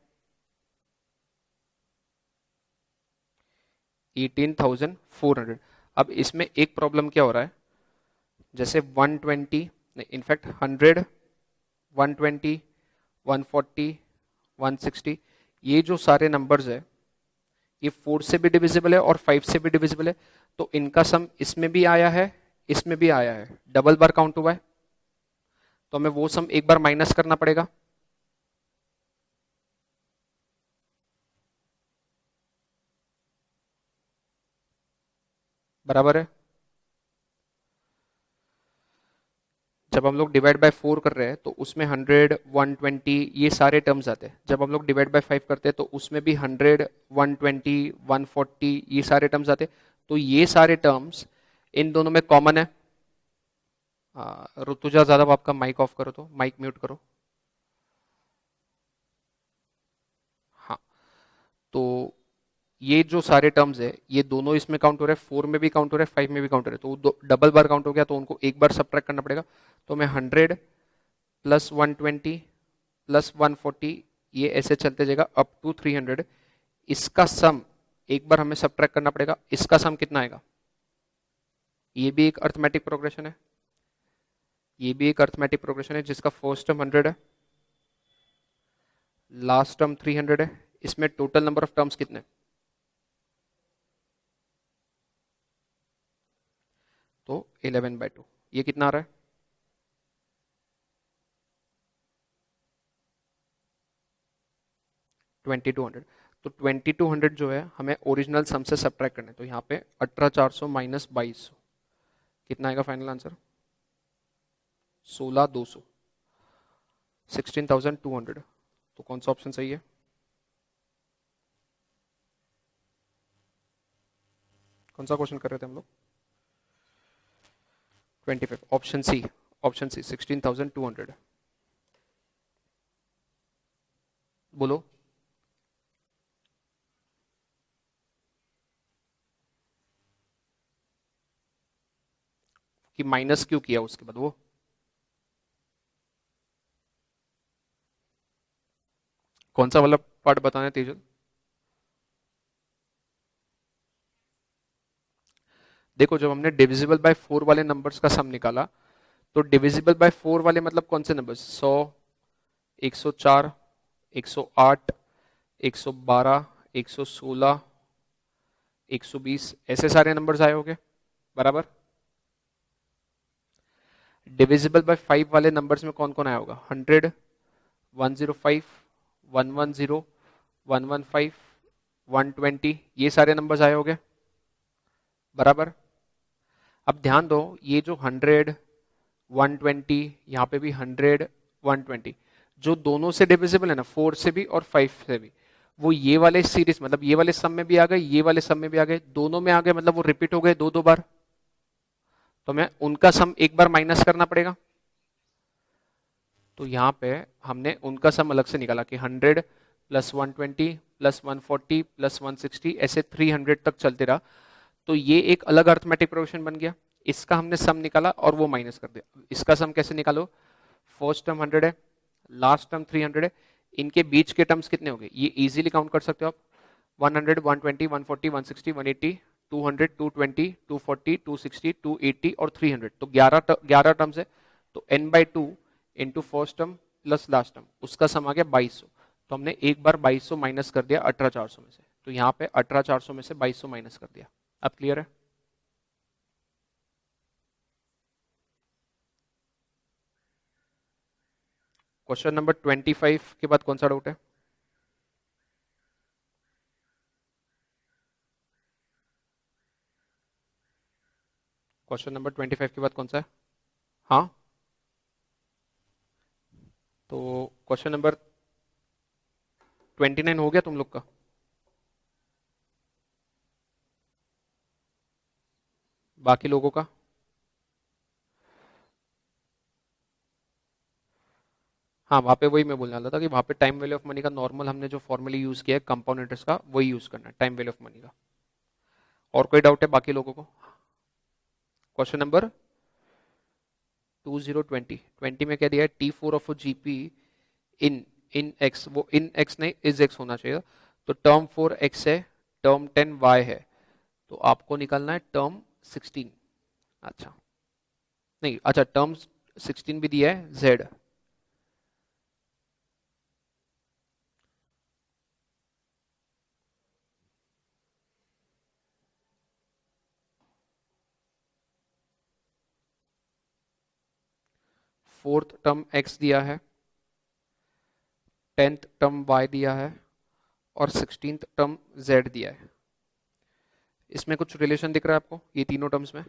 18,400। अब इसमें एक प्रॉब्लम क्या हो रहा है, जैसे 120, इनफैक्ट 100, 120, 140, 160, ये जो सारे नंबर्स है ये 4 से भी डिविजिबल है और 5 से भी डिविजिबल है। तो इनका सम इसमें भी आया है, इसमें भी आया है, डबल बार काउंट हुआ है। तो हमें वो सम एक बार माइनस करना पड़ेगा। बराबर है। जब हम लोग डिवाइड बाय 4 कर रहे हैं तो उसमें 100, 120 ये सारे टर्म्स आते हैं। जब हम लोग डिवाइड बाय 5 करते हैं तो उसमें भी 100, 120, 140 ये सारे टर्म्स आते हैं। तो ये सारे टर्म्स इन दोनों में कॉमन है। ऋतुजा जादव, आपका माइक ऑफ करो, तो माइक म्यूट करो। हाँ। तो ये जो सारे टर्म्स है ये दोनों इसमें काउंट हो रहे हैं, 4 में भी काउंट हो रहे हैं, 5 में भी काउंट हो रहे हैं, तो डबल बार काउंट हो गया तो उनको एक बार सब्ट्रैक्ट करना पड़ेगा। तो मैं 100 प्लस 120 प्लस 140 ये ऐसे चलते जाएगा अप टू 300। इसका सम एक बार हमें सब्ट्रैक्ट करना पड़ेगा। इसका सम कितना आएगा? ये भी एक अर्थमेटिक प्रोग्रेशन है, ये भी एक अर्थमेटिक प्रोग्रेशन है जिसका फर्स्ट टर्म 100 है, लास्ट टर्म 300 है, इसमें टोटल नंबर ऑफ टर्म्स कितने? तो 11/2, ये कितना आ रहा है? 2200। तो 2200 जो है हमें ओरिजिनल सम से सब्ट्रैक्ट करना है, तो यहाँ पे 18400 माइनस 2200 कितना आएगा फाइनल आंसर? 16200, 16200। तो कौन सा ऑप्शन सही है? कौन सा क्वेश्चन कर रहे थे हम लोग? 25, ऑप्शन सी, ऑप्शन सी 16200। बोलो। कि माइनस क्यों किया उसके बाद? वो कौन सा वाला पार्ट बताना है तेजल? देखो जब हमने डिविजिबल बाय 4 वाले नंबर्स का सम निकाला, तो डिविजिबल बाय 4 वाले मतलब कौन से नंबर्स? 100, 104, 108, 112, 116, 120, ऐसे सारे नंबर्स आए होंगे, बराबर। डिविजिबल बाय 5 वाले नंबर्स में कौन कौन आया होगा? 100, 105, 110, 115, 120, ये सारे नंबर्स आए होंगे, बराबर। अब ध्यान दो, ये जो 100, 120, यहाँ पे भी 100, 120, जो दोनों से डिविजिबल है ना, 4 से भी और 5 से भी, वो ये वाले सीरीज मतलब ये वाले सम में भी आ गए, ये वाले सम में भी आ गए, दोनों में आ गए, मतलब वो रिपीट हो गए दो दो बार, तो हमें उनका सम एक बार माइनस करना पड़ेगा। तो यहाँ पे हमने उनका सम अलग से निकाला कि 100 प्लस 120 प्लस 140 प्लस 160 ऐसे 300 तक चलते रहा, तो ये एक अलग अर्थमेटिक प्रोग्रेशन बन गया। इसका हमने सम निकाला और वो माइनस कर दिया। इसका सम कैसे निकालो? फर्स्ट टर्म 100 है, लास्ट टर्म 300 है, इनके बीच के टर्म्स कितने हो गए ये इजीली काउंट कर सकते हो आप। 100, 120, 140, 160, 180, 200, 220, 240, 260, 280 और 300, तो 11 टर्म्स है। तो n/2 into first term plus last term, उसका सम आ गया 2200। तो हमने एक बार 2200 माइनस कर दिया 18400 में से, तो यहाँ पे 18400 में से 2200 माइनस कर दिया। अब क्लियर है? क्वेश्चन नंबर 25 के बाद कौन सा डाउट है? क्वेश्चन नंबर 25 के बाद कौन सा है? हाँ, तो क्वेश्चन नंबर 29 हो गया तुम लोग का? बाकी लोगों का? हाँ, वहाँ पे वही मैं बोलने वाला था कि वहाँ पे टाइम वैल्यू ऑफ मनी का नॉर्मल हमने जो फॉर्मूला यूज किया है कंपाउंड इंटरेस्ट का, वही यूज करना है टाइम वैल्यू ऑफ मनी का। और कोई डाउट है बाकी लोगों को? क्वेश्चन नंबर 2020 में क्या दिया है? T4 of GP in in x, वो इन एक्स नहीं इज एक्स होना चाहिए। तो टर्म 4 एक्स है, टर्म 10 वाई है, तो आपको निकालना है टर्म 16। अच्छा नहीं, अच्छा टर्म 16 भी दिया है जेड। फोर्थ टर्म एक्स दिया है, 10th टर्म वाई दिया है और 16th टर्म जेड दिया है। इसमें कुछ रिलेशन दिख रहा है आपको ये तीनों टर्म्स में?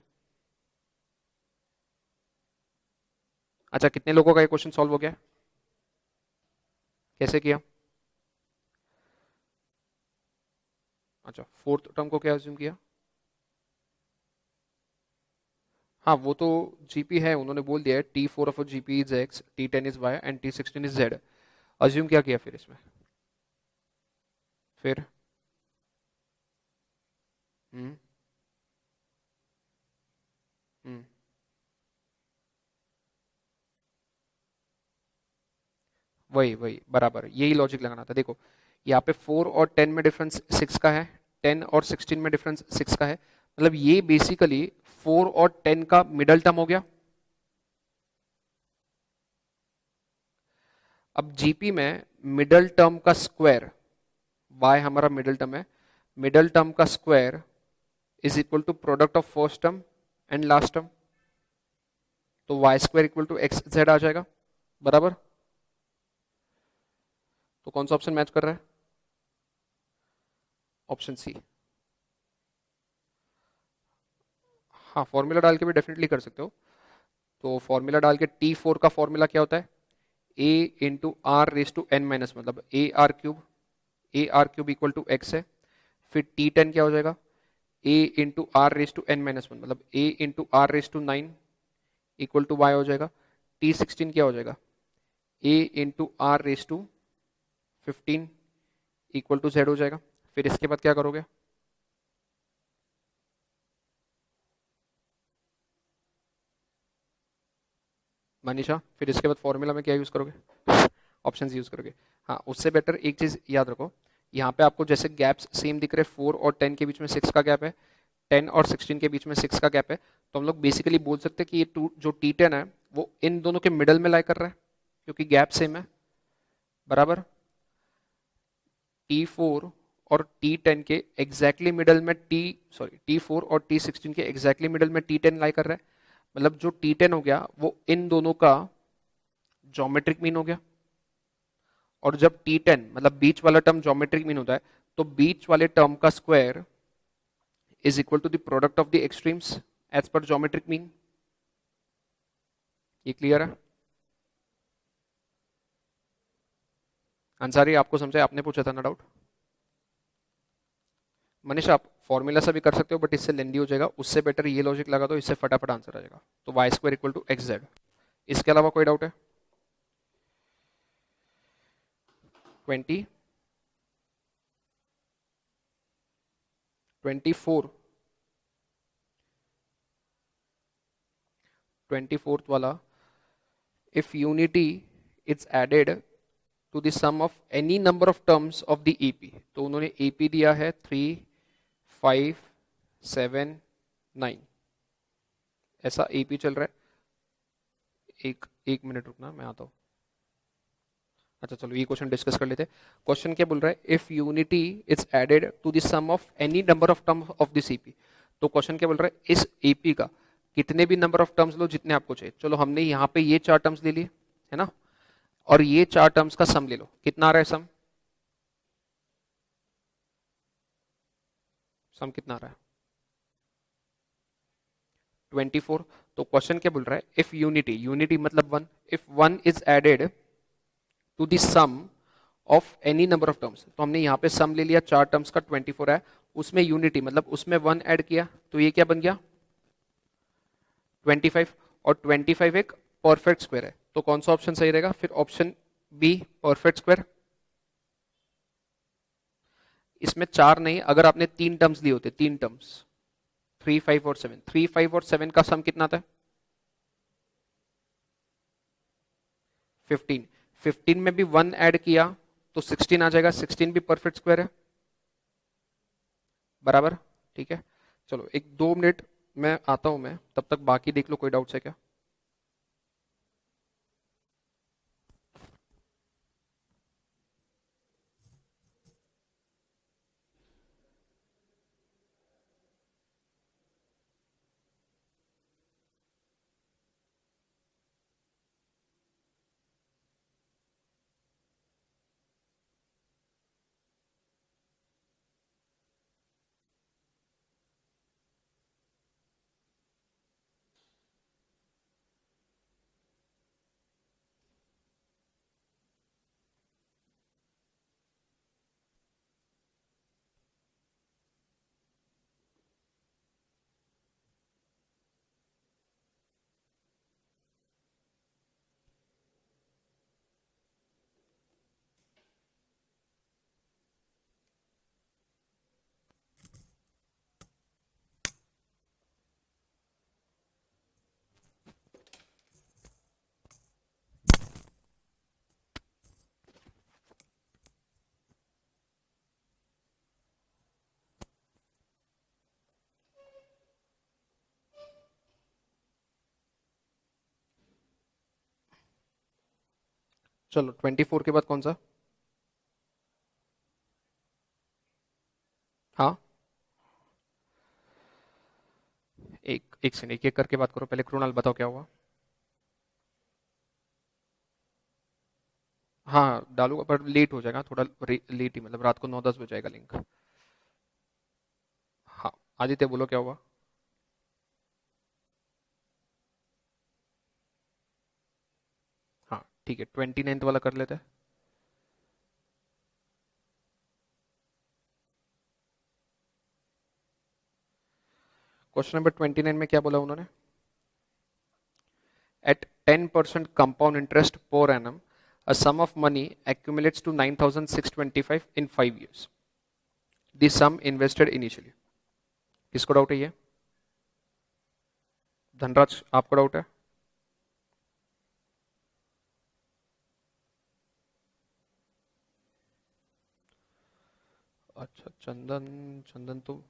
अच्छा, कितने लोगों का ये क्वेश्चन सॉल्व हो गया? कैसे किया? अच्छा, फोर्थ टर्म को क्या अज्यूम किया? हाँ वो तो जीपी है, उन्होंने बोल दिया है T4 of GP is x, T10 is y and T16 is z. Assume क्या किया फिर इसमें? फिर हम्म हम्म वही वही बराबर, यही लॉजिक लगाना था। देखो यहाँ पे 4 और 10 में डिफरेंस 6 का है, 10 और 16 में डिफरेंस 6 का है, मतलब ये बेसिकली 4 और 10 का मिडल टर्म हो गया। अब जीपी में मिडल टर्म का स्क्वायर, y हमारा मिडल टर्म है, मिडल टर्म का square is equal to product of first term and last term, तो y square equal to x z आ जाएगा, बराबर। तो कौन सा ऑप्शन मैच कर रहा है? Option c. हाँ, फॉर्मूला डाल के भी डेफिनेटली कर सकते हो। तो फॉर्मूला डाल के T4 का फॉर्मूला क्या होता है? a into r raise to n minus, मतलब A r cube equal to x है। फिर T10 क्या हो जाएगा? a into r raise to n minus one, मतलब a into r raise to 9 equal to y हो जाएगा। T16 क्या हो जाएगा? a into r raise to 15 equal to z हो जाएगा। फिर इसके बाद क्या करोगे? मनीषा, फिर इसके बाद फॉर्मूला में क्या यूज करोगे? ऑप्शंस यूज करोगे। हाँ, उससे बेटर एक चीज याद रखो, यहाँ पे आपको जैसे गैप्स सेम दिख रहे, 4 और 10 के बीच में 6 का गैप है, 10 और 16 के बीच में 6 का गैप है, तो हम लोग बेसिकली बोल सकते हैं कि ये टू जो T10 है वो इन दोनों के मिडल में लाई कर रहा है, क्योंकि गैप सेम है, बराबर। T4 और T10 के एग्जैक्टली मिडल में T4 और T16 के एग्जैक्टली मिडल में T10 लाई कर रहा है, मतलब जो T10 हो गया वो इन दोनों का ज्योमेट्रिक मीन हो गया। और जब T10 मतलब बीच वाला टर्म ज्योमेट्रिक मीन होता है, तो बीच वाले टर्म का square is equal to the product of the extremes as पर ज्योमेट्रिक मीन। ये क्लियर है? अंसारी, आपको समझा? आपने पूछा था ना डाउट। मनीष, आप फॉर्मूला से भी कर सकते हो, बट इससे लेंदी हो जाएगा, उससे बेटर ये लॉजिक लगा दो, इससे फटाफट आंसर आ जाएगा। तो y square equal to x z. इसके अलावा कोई डाउट है? 20, 24, 24th वाला, if unity is added to the sum of any number of terms of the EP, तो उन्होंने EP दिया है 3, 5, 7, 9, ऐसा EP चल रहा है। एक एक मिनट रुकना, मैं आता हूँ। अच्छा चलो, ये क्वेश्चन डिस्कस कर लेते हैं। क्वेश्चन क्या बोल रहा है? If unity is added to the sum of any number of term of this AP, तो क्वेश्चन क्या बोल रहा है? इस ईपी का कितने भी नंबर ऑफ टर्म्स लो जितने आपको चाहिए। चलो, हमने यहाँ पे ये 4 टर्म्स ले लिए, है ना, और ये 4 टर्म्स का सम ले लो। कितना आ रहा है सम? सम कितना आ रहा है? 24। तो क्वेश्चन क्या बोल रहा है? इफ यूनिटी, यूनिटी मतलब 1, if 1 is added to the sum of any number of terms, तो हमने यहाँ पे सम ले लिया 4 टर्म्स का, 24 है, उसमें यूनिटी मतलब उसमें 1 ऐड किया, तो ये क्या बन गया? 25। और 25 एक परफेक्ट स्क्वायर है, तो कौन सा ऑप्शन सही रहेगा? फिर ऑप्शन बी, परफेक्ट स्क्वायर। इसमें 4 नहीं, अगर आपने 3 टर्म्स लिए होते, 3 टर्म्स 3, 5 और 7, 3, 5 और 7 का सम कितना था? 15। 15 में भी 1 ऐड किया तो 16 आ जाएगा, 16 भी परफेक्ट स्क्वायर है, बराबर। ठीक है, चलो एक 2 मिनट मैं आता हूं, मैं तब तक बाकी देख लो, कोई डाउट्स है क्या? चलो, 24 के बाद कौन सा? एक से एक एक करके बात करो। पहले कृणाल बताओ क्या हुआ। हाँ डालूंगा पर लेट हो जाएगा थोड़ा, लेट ही मतलब रात को 9-10 बजे जाएगा लिंक। हाँ आदित्य बोलो क्या हुआ। हाँ ठीक है 29th वाला कर लेते हैं। क्वेश्चन नंबर 29 में क्या बोला उन्होंने, eight 10% compound interest per annum a sum of money accumulates to 9,625 in 5 years. The sum invested initially. किसको डाउट है ये, धनराज आपको डाउट है। अच्छा चंदन, चंदन तो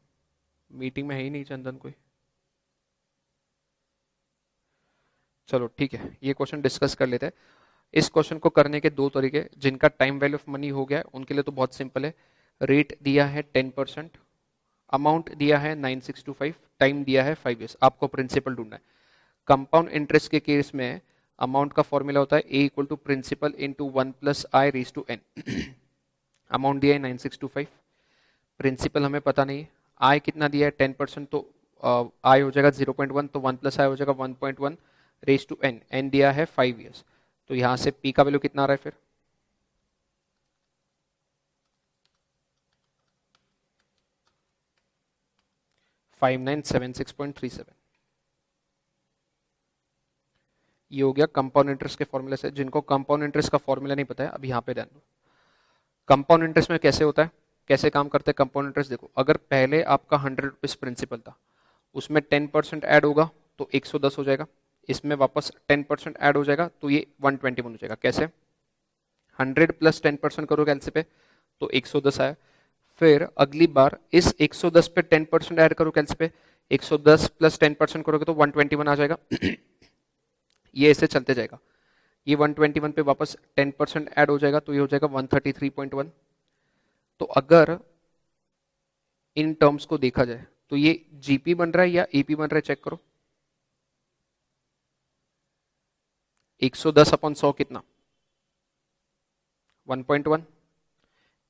मीटिंग में है ही नहीं चंदन कोई। चलो ठीक है ये क्वेश्चन डिस्कस कर लेते हैं। इस क्वेश्चन को करने के दो तरीके, जिनका टाइम वैल्यू ऑफ मनी हो गया है उनके लिए तो बहुत सिंपल है। रेट दिया है 10%, अमाउंट दिया है 9625, टाइम दिया है 5 years, आपको प्रिंसिपल ढूंढना है। कंपाउंड इंटरेस्ट के केस में अमाउंट का फॉर्मूला होता है A equal to principal into 1+i⁻n। Amount दिया है 9625, प्रिंसिपल हमें पता नहीं, आई कितना दिया है 10%, तो आई हो जाएगा 0.1, तो 1+i हो जाएगा 1.1 रेज टू एन, एन दिया है 5 years, तो यहाँ से पी का वैल्यू कितना आ रहा है फिर 5976.37। ये हो गया कंपाउंड इंटरेस्ट के फॉर्मूले से। जिनको कंपाउंड इंटरेस्ट का फॉर्मूला नहीं पता है अभी यहाँ पे ध्यान दो। कंपाउंड इंटरेस्ट में कैसे होता है, कैसे काम करते हैं कंपाउंड इंटरेस्ट, देखो अगर पहले आपका 100 रुपीज प्रिंसिपल था, उसमें 10% ऐड होगा तो 110 हो जाएगा, इसमें वापस 10% ऐड हो जाएगा तो ये 121 हो जाएगा। कैसे, 100 प्लस 10% करोगे एलसी पे तो 110 आया, फिर अगली बार इस 110 पे 10% ऐड करो कैलसी पे, 110 प्लस 10% करोगे तो 121 आ जाएगा। ये ऐसे चलते जाएगा, ये 121 पे वापस 10% ऐड हो जाएगा तो ये हो जाएगा 133.1। तो अगर इन टर्म्स को देखा जाए तो ये जीपी बन रहा है या एपी बन रहा है, चेक करो। 110 अपॉन 100 कितना 1.1,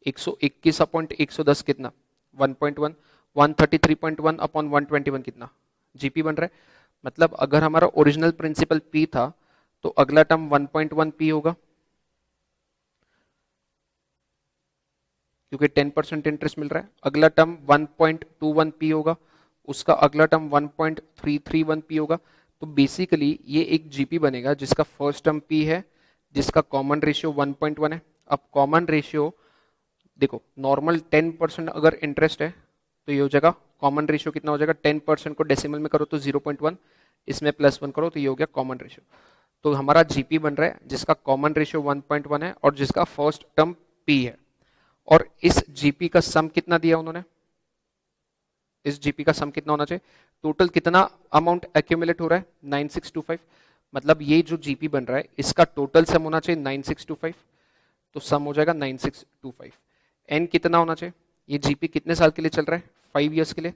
121 अपॉन 110 कितना 1.1, 133.1 अपॉन 121 कितना जीपी बन रहा है। मतलब अगर हमारा ओरिजिनल प्रिंसिपल पी था तो अगला टर्म 1.1 पी होगा, क्योंकि 10% इंटरेस्ट मिल रहा है। अगला टर्म 1.21 पी होगा, उसका अगला टर्म 1.331 पी होगा। तो बेसिकली ये एक जीपी बनेगा जिसका फर्स्ट टर्म पी है, जिसका कॉमन रेशियो 1.1 है। अब कॉमन रेशियो देखो, नॉर्मल 10% अगर इंटरेस्ट है तो ये हो जाएगा कॉमन रेशियो कितना हो जाएगा, 10% को डेसिमल में करो तो 0.1, इसमें +1 करो तो ये हो गया कॉमन रेशियो। तो हमारा जीपी बन रहा है जिसका कॉमन रेशियो 1.1 है और जिसका फर्स्ट टर्म पी है। और इस जीपी का सम कितना दिया उन्होंने, इस जीपी का सम कितना होना चाहिए, टोटल कितना अमाउंट एक्यूमुलेट हो रहा है 9625, मतलब ये जो जीपी बन रहा है इसका टोटल सम होना चाहिए 9625, तो सम हो जाएगा 9625। एन कितना होना चाहिए, ये जीपी कितने साल के लिए चल रहा है 5 years के लिए,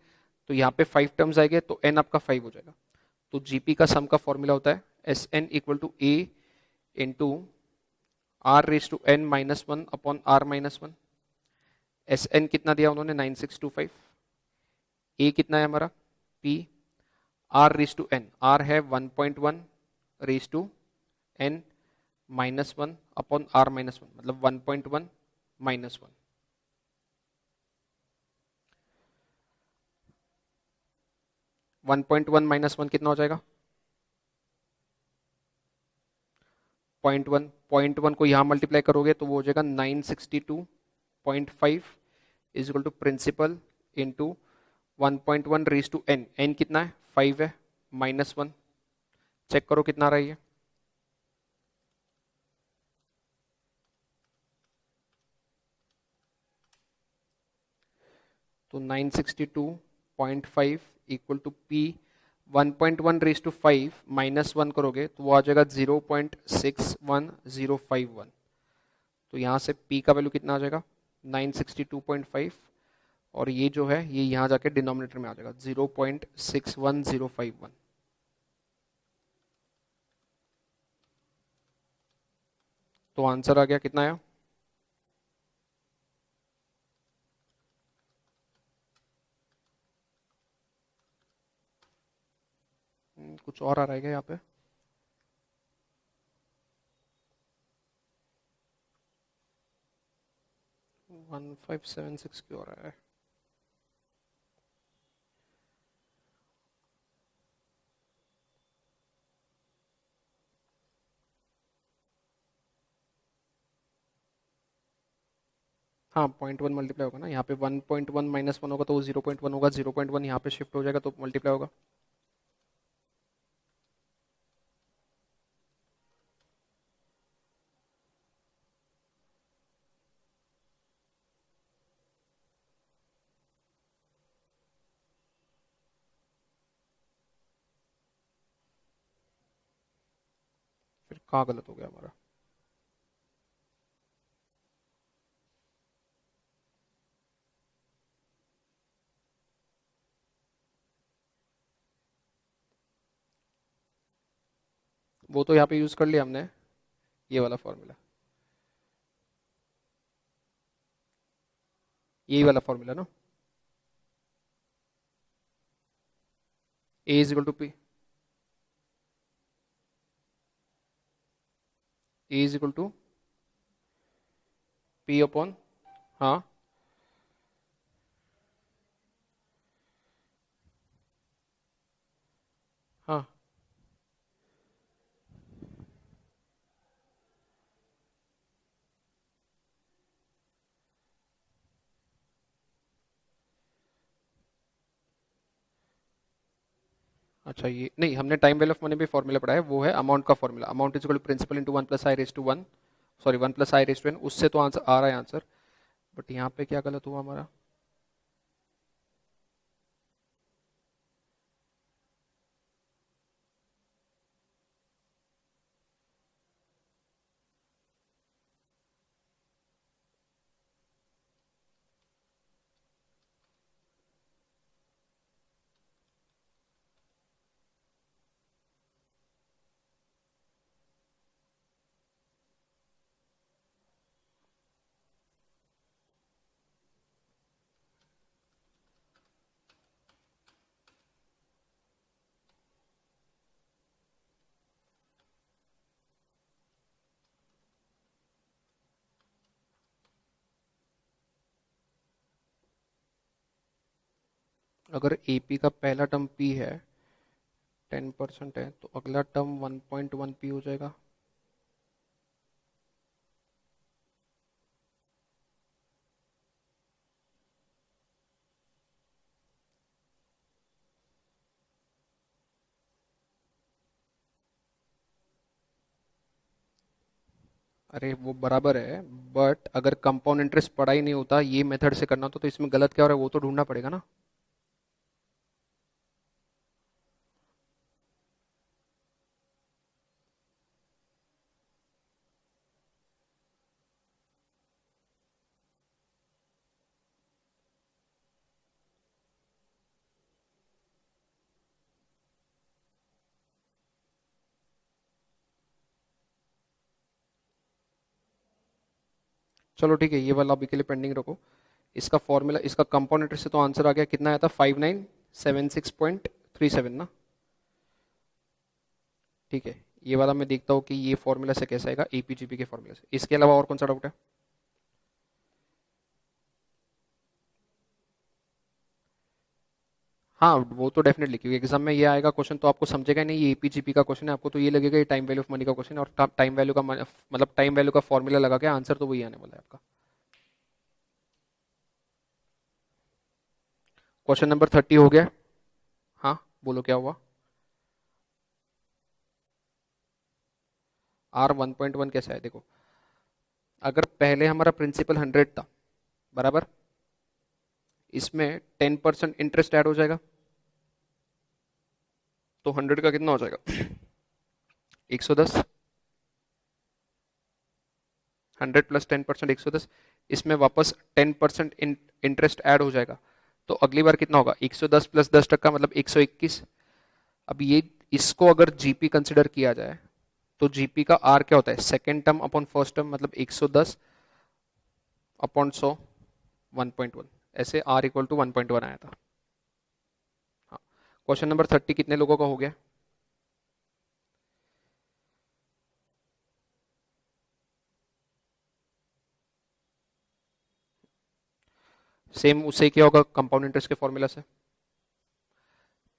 तो यहाँ पे 5 टर्म्स आएंगे तो एन आपका 5 हो जाएगा। तो जीपी का सम का फॉर्मूला होता है s n equal to a into r raise to n minus 1 upon r minus 1। S n कितना दिया उन्होंने 9625, ए कितना है हमारा p, r raise to n, r है 1.1 raise to n minus 1 upon r minus 1, मतलब 1.1 minus 1। One point one minus one कितना हो जाएगा 0.1, 0.1 को यहाँ मल्टीप्लाई करोगे तो वो हो जाएगा 962.5 is equal to principal into 1.1 raise to n, n कितना है 5 है माइनस 1, चेक करो कितना आ रहा है ये, तो 962.5 equal to p 1.1 raise to 5 minus 1 करोगे तो वो आ जाएगा 0.61051। तो यहाँ से P का वैल्यू कितना आ जाएगा 962.5 और ये जो है ये यहाँ जाके डिनोमिनेटर में आ जाएगा 0.61051। तो आंसर आ गया कितना आया? कुछ और आ रहा है क्या यहाँ पे? वन 1576 क्यों आ रहा है? हाँ 0.1 मल्टीप्लाई होगा ना यहाँ पे, 1.1 -1 होगा तो वो 0.1 होगा, 0.1 यहाँ पे शिफ्ट हो जाएगा तो मल्टीप्लाई होगा। फिर कहाँ गलत हो गया हमारा? वो तो यहाँ पे यूज कर लिया हमने, ये वाला फॉर्मूला, यही वाला फॉर्मूला ना, A is equal to P, A is equal to P upon, हाँ हाँ अच्छा, ये नहीं, हमने टाइम वैल्यू ऑफ मनी भी फॉर्मूला पढ़ा है, वो है अमाउंट का formula, amount is equal to principal into 1 + i⁻⁴ sorry 1 + i⁻n, उससे तो आंसर आ रहा है आंसर, बट यहाँ पे क्या गलत हुआ हमारा? अगर एपी का पहला टर्म पी है, 10% है, तो अगला टर्म 1.1 पी हो जाएगा। अरे वो बराबर है, बट अगर कंपाउंड इंटरेस्ट पढ़ा ही नहीं होता, ये मेथड से करना होता, तो इसमें गलत क्या हो रहा है वो तो ढूंढना पड़ेगा ना। चलो ठीक है, ये वाला अभी के लिए पेंडिंग रखो। इसका फॉर्मूला, इसका कंपाउंड इंटरेस्ट से तो आंसर आ गया, कितना आया था? 5976.37 ना। ठीक है, ये वाला मैं देखता हूँ कि ये फॉर्मूला से कैसा आएगा, एपीजीपी के फॉर्मूला से। इसके अलावा और कौन सा डाउट है? हाँ वो तो डेफिनेटली, क्योंकि एग्जाम में ये आएगा क्वेश्चन तो आपको समझेगा ही नहीं ये एपीजीपी का क्वेश्चन है, आपको तो ये लगेगा ये टाइम वैल्यू ऑफ मनी का क्वेश्चन है, और टाइम वैल्यू का मतलब टाइम वैल्यू का फॉर्मूला लगा के आंसर तो वही आने वाला है आपका। क्वेश्चन नंबर 30 हो गया। हाँ बोलो क्या हुआ? आर 1.1 कैसा है देखो, अगर पहले हमारा प्रिंसिपल 100 था, बराबर, इसमें 10% इंटरेस्ट ऐड हो जाएगा, तो 100 का कितना हो जाएगा? 110। 100 + 10% 110। इसमें वापस 10% इंटरेस्ट ऐड हो जाएगा, तो अगली बार कितना होगा, 110 प्लस 10% मतलब 121। अब ये इसको अगर जीपी कंसिडर किया जाए तो जीपी का आर क्या होता है, second term upon first term, मतलब 110 अपॉन 100 1.1, ऐसे आर इक्वल टू 1.1 आया था। हाँ, क्वेश्चन नंबर 30 कितने लोगों का हो गया? सेम उसे क्या होगा, कंपाउंड इंटरेस्ट के फॉर्मूला से।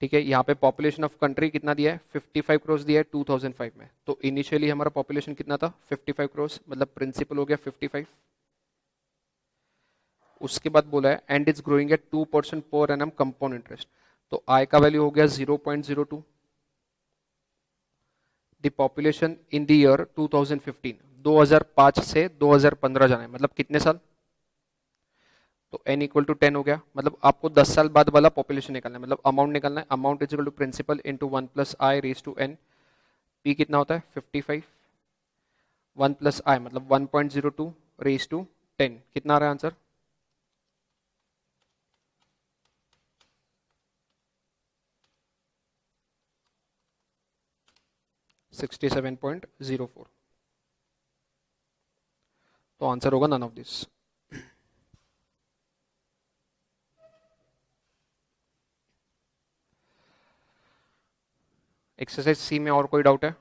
ठीक है, यहाँ पे पॉपुलेशन ऑफ कंट्री कितना दिया है, 55 करोड़ दिया है 2005 में, तो इनिशियली हमारा पॉपुलेशन कितना था, 55 करोड़, मतलब प्रिंसिपल हो गया 55। उसके बाद बोला है and is growing at 2% per annum compound interest, तो आई का वैल्यू हो गया 0.02। The population in the year 2015, 2005 से 2015 जाना है, मतलब कितने साल, तो n इक्वल टू 10 हो गया, मतलब आपको 10 साल बाद वाला पॉपुलेशन निकालना है, मतलब अमाउंट निकालना है। Amount is equal to principal into 1 plus i raise to n, p कितना होता है 55, 1 प्लस आई मतलब 1.02 रेज टू 10, कितना आ रहा है आंसर, 67.04। तो आंसर होगा नन ऑफ दिस। एक्सरसाइज सी में और कोई डाउट है?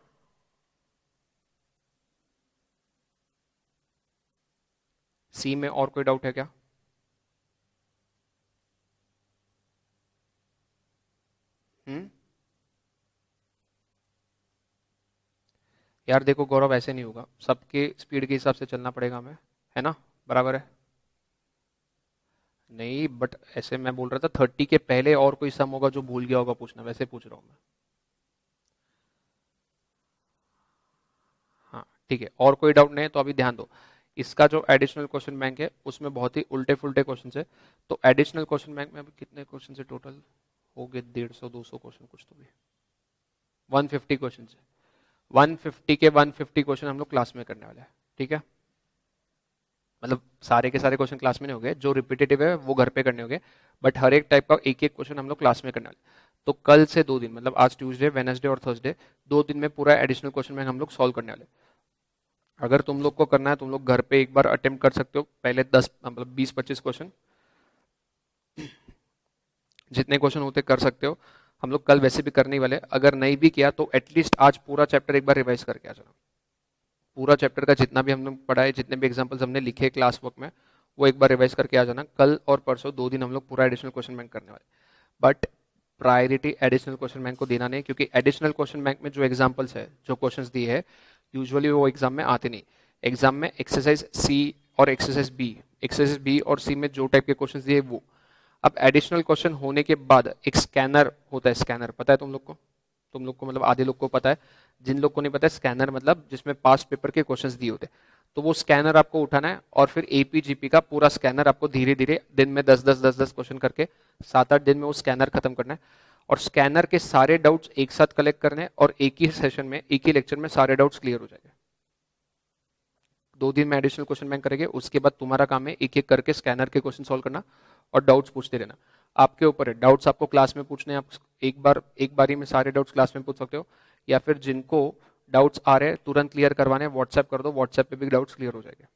सी में और कोई डाउट है क्या? हम्म, यार देखो गौरव, ऐसे नहीं होगा, सबके स्पीड के हिसाब से चलना पड़ेगा हमें, है ना, बराबर है। नहीं बट ऐसे मैं बोल रहा था 30 के पहले और कोई सम होगा जो भूल गया होगा पूछना, वैसे पूछ रहा हूँ मैं। हाँ ठीक है, और कोई डाउट नहीं है तो अभी ध्यान दो। इसका जो एडिशनल क्वेश्चन बैंक है उसमें बहुत ही उल्टे फुल्टे क्वेश्चन है। तो एडिशनल क्वेश्चन बैंक में अभी कितने क्वेश्चन है टोटल, हो गए 150 200 क्वेश्चन कुछ तो भी, 150 क्वेश्चन है। 150 के 150 क्वेश्चन हम लोग क्लास में करने वाले हैं, ठीक है। मतलब सारे के सारे क्वेश्चन क्लास में नहीं हो गए, जो रिपीटेटिव है वो घर पे करने होंगे, बट हर एक टाइप का एक एक क्वेश्चन हम लोग क्लास में करने वाले। तो कल से 2 दिन, मतलब आज ट्यूसडे वेडनेसडे और थर्सडे, 2 दिन में पूरा एडिशनल क्वेश्चन बैंक हम लोग सॉल्व करने वाले। अगर तुम लोग को करना है तुम लोग घर पे एक बार अटेम्प्ट कर सकते हो, पहले 10 मतलब 20-25 क्वेश्चन, जितने क्वेश्चन होते कर सकते हो। हम लोग कल वैसे भी करने ही वाले, अगर नहीं भी किया तो एटलीस्ट आज पूरा चैप्टर एक बार रिवाइज करके आ जाना। पूरा चैप्टर का जितना भी हमने पढ़ा है, जितने भी एग्जांपल्स हमने लिखे क्लास वर्क में, वो एक बार रिवाइज करके आ जाना। कल और परसों 2 दिन हम लोग पूरा एडिशनल क्वेश्चन बैंक करने वाले, but priority additional question bank को देना नहीं, क्योंकि एडिशनल क्वेश्चन बैंक में जो एग्जांपल्स है, जो क्वेश्चंस दिए है, यूजुअली वो एग्जाम में आते नहीं। एग्जाम में एक्सरसाइज सी और एक्सरसाइज बी और सी में जो टाइप के क्वेश्चंस दिए वो। अब एडिशनल क्वेश्चन होने के बाद एक स्कैनर होता है, स्कैनर पता है तुम लोग को? तुम लोग को मतलब आधे लोग को पता है, जिन लोग को नहीं पता है, स्कैनर मतलब जिसमें पास्ट पेपर के क्वेश्चंस दिए होते हैं। तो वो स्कैनर आपको उठाना है और फिर एपीजीपी का पूरा स्कैनर आपको धीरे धीरे दिन में 10-10 क्वेश्चन करके 7-8 दिन में वो स्कैनर खत्म करना है। और स्कैनर के सारे डाउट्स एक साथ कलेक्ट करने हैं और एक ही सेशन में, एक ही लेक्चर में सारे डाउट्स क्लियर हो जाएंगे। 2 दिन में एडिशनल क्वेश्चन बैंक करेंगे, उसके बाद तुम्हारा काम है एक एक करके स्कैनर के क्वेश्चन सॉल्व करना और डाउट्स पूछते रहना। आपके ऊपर है, डाउट्स आपको क्लास में पूछने हैं, आप एक बारी में सारे डाउट्स क्लास में पूछ सकते हो, या फिर जिनको डाउट्स आ रहे हैं तुरंत क्लियर करवाने व्हाट्सएप कर दो, व्हाट्सएप पे भी डाउट्स क्लियर हो जाएंगे।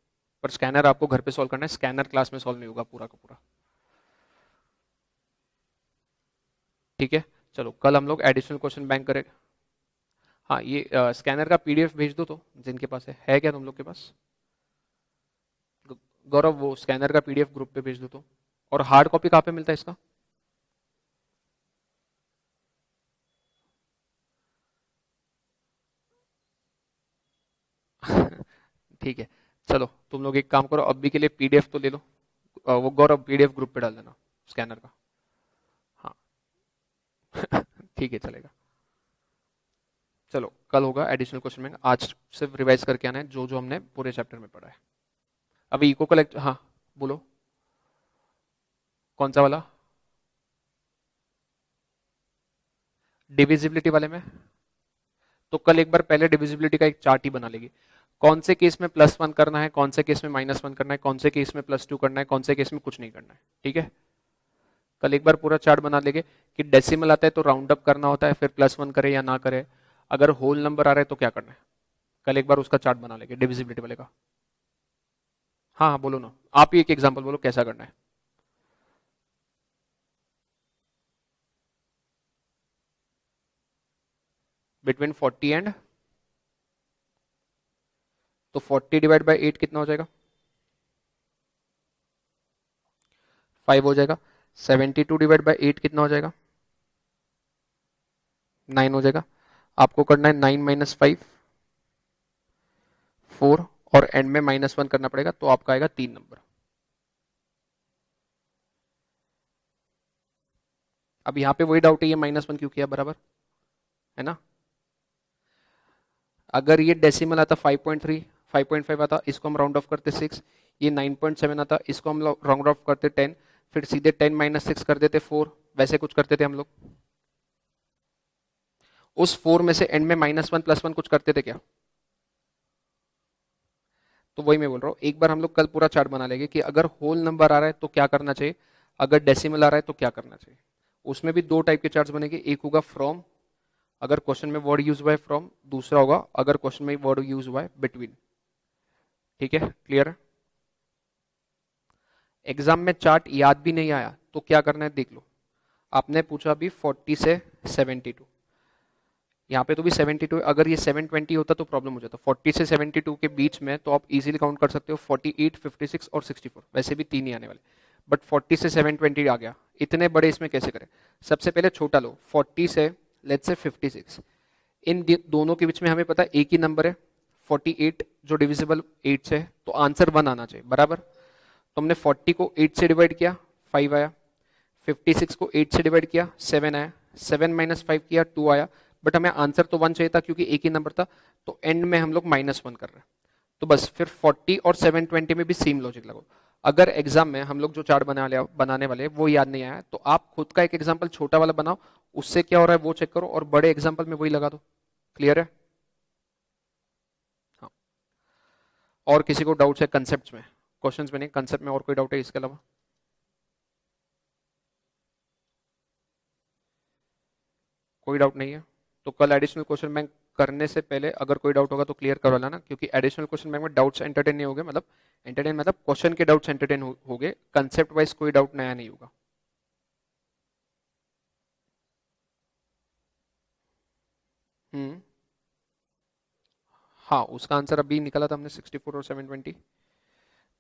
पर स्कैनर आपको घर पे सॉल्व करना है, स्कैनर क्लास में सॉल्व नहीं होगा पूरा का पूरा, ठीक है। चलो कल हम लोग एडिशनल क्वेश्चन बैंक करेंगे। हाँ ये स्कैनर का पीडीएफ भेज दो, तो जिनके पास है क्या तुम लोग के पास? गौरव वो स्कैनर का पीडीएफ ग्रुप पे भेज दो तो। और हार्ड कॉपी कहाँ पे मिलता है इसका? ठीक है, चलो तुम लोग एक काम करो, अभी के लिए पीडीएफ तो ले लो, वो गौरव पीडीएफ ग्रुप पे डाल देना स्कैनर का। हाँ ठीक है चलेगा। चलो कल होगा एडिशनल क्वेश्चन में, आज सिर्फ रिवाइज करके आना है जो जो हमने पूरे चैप्टर में पढ़ा है। अभी इको कलेक्ट, हाँ बोलो, कौन सा वाला? डिविजिबिलिटी वाले में? तो कल एक बार पहले डिविजिबिलिटी का एक चार्ट ही बना लेगी। कौन से केस में +1 करना है, कौन से केस में -1 करना है, कौन से केस में +2 करना है, कौन से केस में कुछ नहीं करना है। ठीक है, कल एक बार पूरा चार्ट बना लेंगे कि डेसिमल आता है तो राउंड अप करना होता है, फिर +1 करे या ना करे, अगर होल नंबर आ रहा है तो क्या करना है। कल एक बार उसका चार्ट बना लेंगे डिविजिबिलिटी वाले का। हाँ हाँ बोलो ना, आप ही एक एग्जांपल बोलो कैसा करना है। बिटवीन 40 एंड, तो 40 डिवाइड बाई 8 कितना हो जाएगा, 5 हो जाएगा। 72 डिवाइड बाई 8 कितना हो जाएगा, 9 हो जाएगा। आपको करना है 9 माइनस 5, 4, और एंड में -1 करना पड़ेगा, तो आपका आएगा 3 नंबर। अब यहाँ पे वही डाउट है, ये -1 क्यों किया बराबर, है ना। अगर ये डेसिमल आता 5.3, 5.5 आता, इसको हम राउंड ऑफ करते 6, ये 9.7 आता, इसको हम राउंड ऑफ करते 10, फिर सीधे 10 माइनस 6 कर देते 4, वैसे कुछ करते थे हम लोग। उस 4 में से एंड में -1 +1 कुछ करते थे क्या। तो वही मैं बोल रहा हूँ, एक बार हम लोग कल पूरा चार्ट बना लेंगे कि अगर होल नंबर आ रहा है तो क्या करना चाहिए, अगर डेसिमल आ रहा है तो क्या करना चाहिए। उसमें भी दो टाइप के चार्ट्स बनेंगे, एक होगा फ्रॉम, अगर क्वेश्चन में वर्ड यूज हुआ है फ्रॉम, दूसरा होगा अगर क्वेश्चन में वर्ड यूज हुआ है बिटवीन। ठीक है, क्लियर है। एग्जाम में चार्ट याद भी नहीं आया तो क्या करना है देख लो। आपने पूछा अभी 40 से 72, यहाँ पे तो भी 72, अगर ये 720 होता तो प्रॉब्लम हो जाता। 40 से 72 के बीच में तो आप इजीली काउंट कर सकते हो 48, 56 और 64, वैसे भी 3 ही आने वाले, बट 40 से 720 आ गया, इतने बड़े इसमें कैसे करें। सबसे पहले छोटा लो, 40 से लेट्स से 56, इन दोनों के बीच में हमें पता है एक ही नंबर है 48 जो डिविजिबल 8 से है, तो आंसर 1 आना चाहिए बराबर। तो हमने 40 को 8 से डिवाइड किया 5 आया, 56 को 8 से डिवाइड किया 7 आया, 7 माइनस 5 किया 2 आया, बट हमें आंसर तो 1 चाहिए था क्योंकि एक ही नंबर था, तो एंड में हम लोग -1 कर रहे हैं। तो बस फिर 40 और 720 में भी सेम लॉजिक लगो। अगर एग्जाम में हम लोग जो चार्ट बनाने वाले वो याद नहीं आया तो आप खुद का एक एग्जाम्पल छोटा वाला बनाओ, उससे क्या हो रहा है वो चेक करो और बड़े एग्जाम्पल में वही लगा दो। क्लियर है। हाँ, और किसी को डाउट्स है कंसेप्ट में, क्वेश्चंस में नहीं, कंसेप्ट में और कोई डाउट है इसके अलावा। कोई डाउट नहीं है तो कल एडिशनल क्वेश्चन बैंक करने से पहले अगर कोई डाउट होगा तो क्लियर करवा लेना, क्योंकि एडिशनल क्वेश्चन बैंक में डाउट्स एंटरटेन नहीं होंगे, मतलब एंटरटेन मतलब क्वेश्चन के डाउट्स एंटरटेन होंगे, कंसेप्ट वाइज कोई डाउट नया नहीं होगा। हम्म, हाँ उसका आंसर अभी निकला था हमने 64 और 720,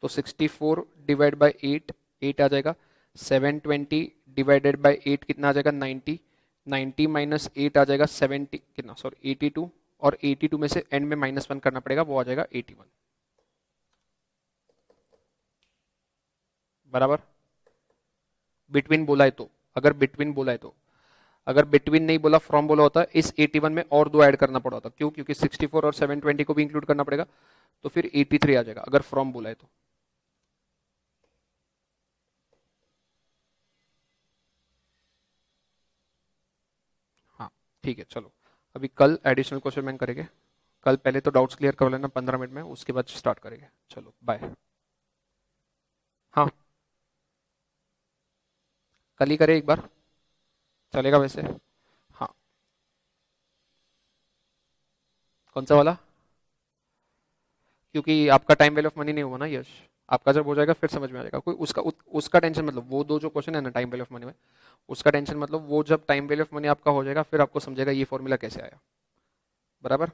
तो 64 डिवाइड बाई 8, 8 आ जाएगा, 720 डिवाइडेड बाई 8 कितना आ जाएगा 90, 90 माइनस 8 आ जाएगा 70 कितना सॉरी 82, और 82 में से एंड में -1 करना पड़ेगा, वो आ जाएगा 81 बराबर। बिटवीन बोला है तो, अगर बिटवीन बोला है तो, अगर बिटवीन नहीं बोला फ्रॉम बोला होता इस 81 में और दो ऐड करना पड़ा होता, क्यों, क्योंकि 64 और 720 को भी इंक्लूड करना पड़ेगा, तो फिर 83 आ जाएगा अगर फ्रॉम बोला है तो। हाँ ठीक है चलो, अभी कल एडिशनल क्वेश्चन बैंक करेंगे। कल पहले तो डाउट्स क्लियर कर लेना 15 मिनट में, उसके बाद स्टार्ट करेंगे। चलो बाय। हाँ कल ही करें एक बार, चलेगा वैसे। हाँ कौन सा वाला, क्योंकि आपका टाइम वैल्यू ऑफ मनी नहीं हुआ ना यश, आपका जब हो जाएगा फिर समझ में आ जाएगा, कोई उसका टेंशन मतलब, वो दो जो क्वेश्चन है ना टाइम वैल्यू ऑफ मनी में, उसका टेंशन मतलब वो जब टाइम वैल्यू ऑफ मनी आपका हो जाएगा फिर आपको समझेगा ये फॉर्मूला कैसे आया बराबर।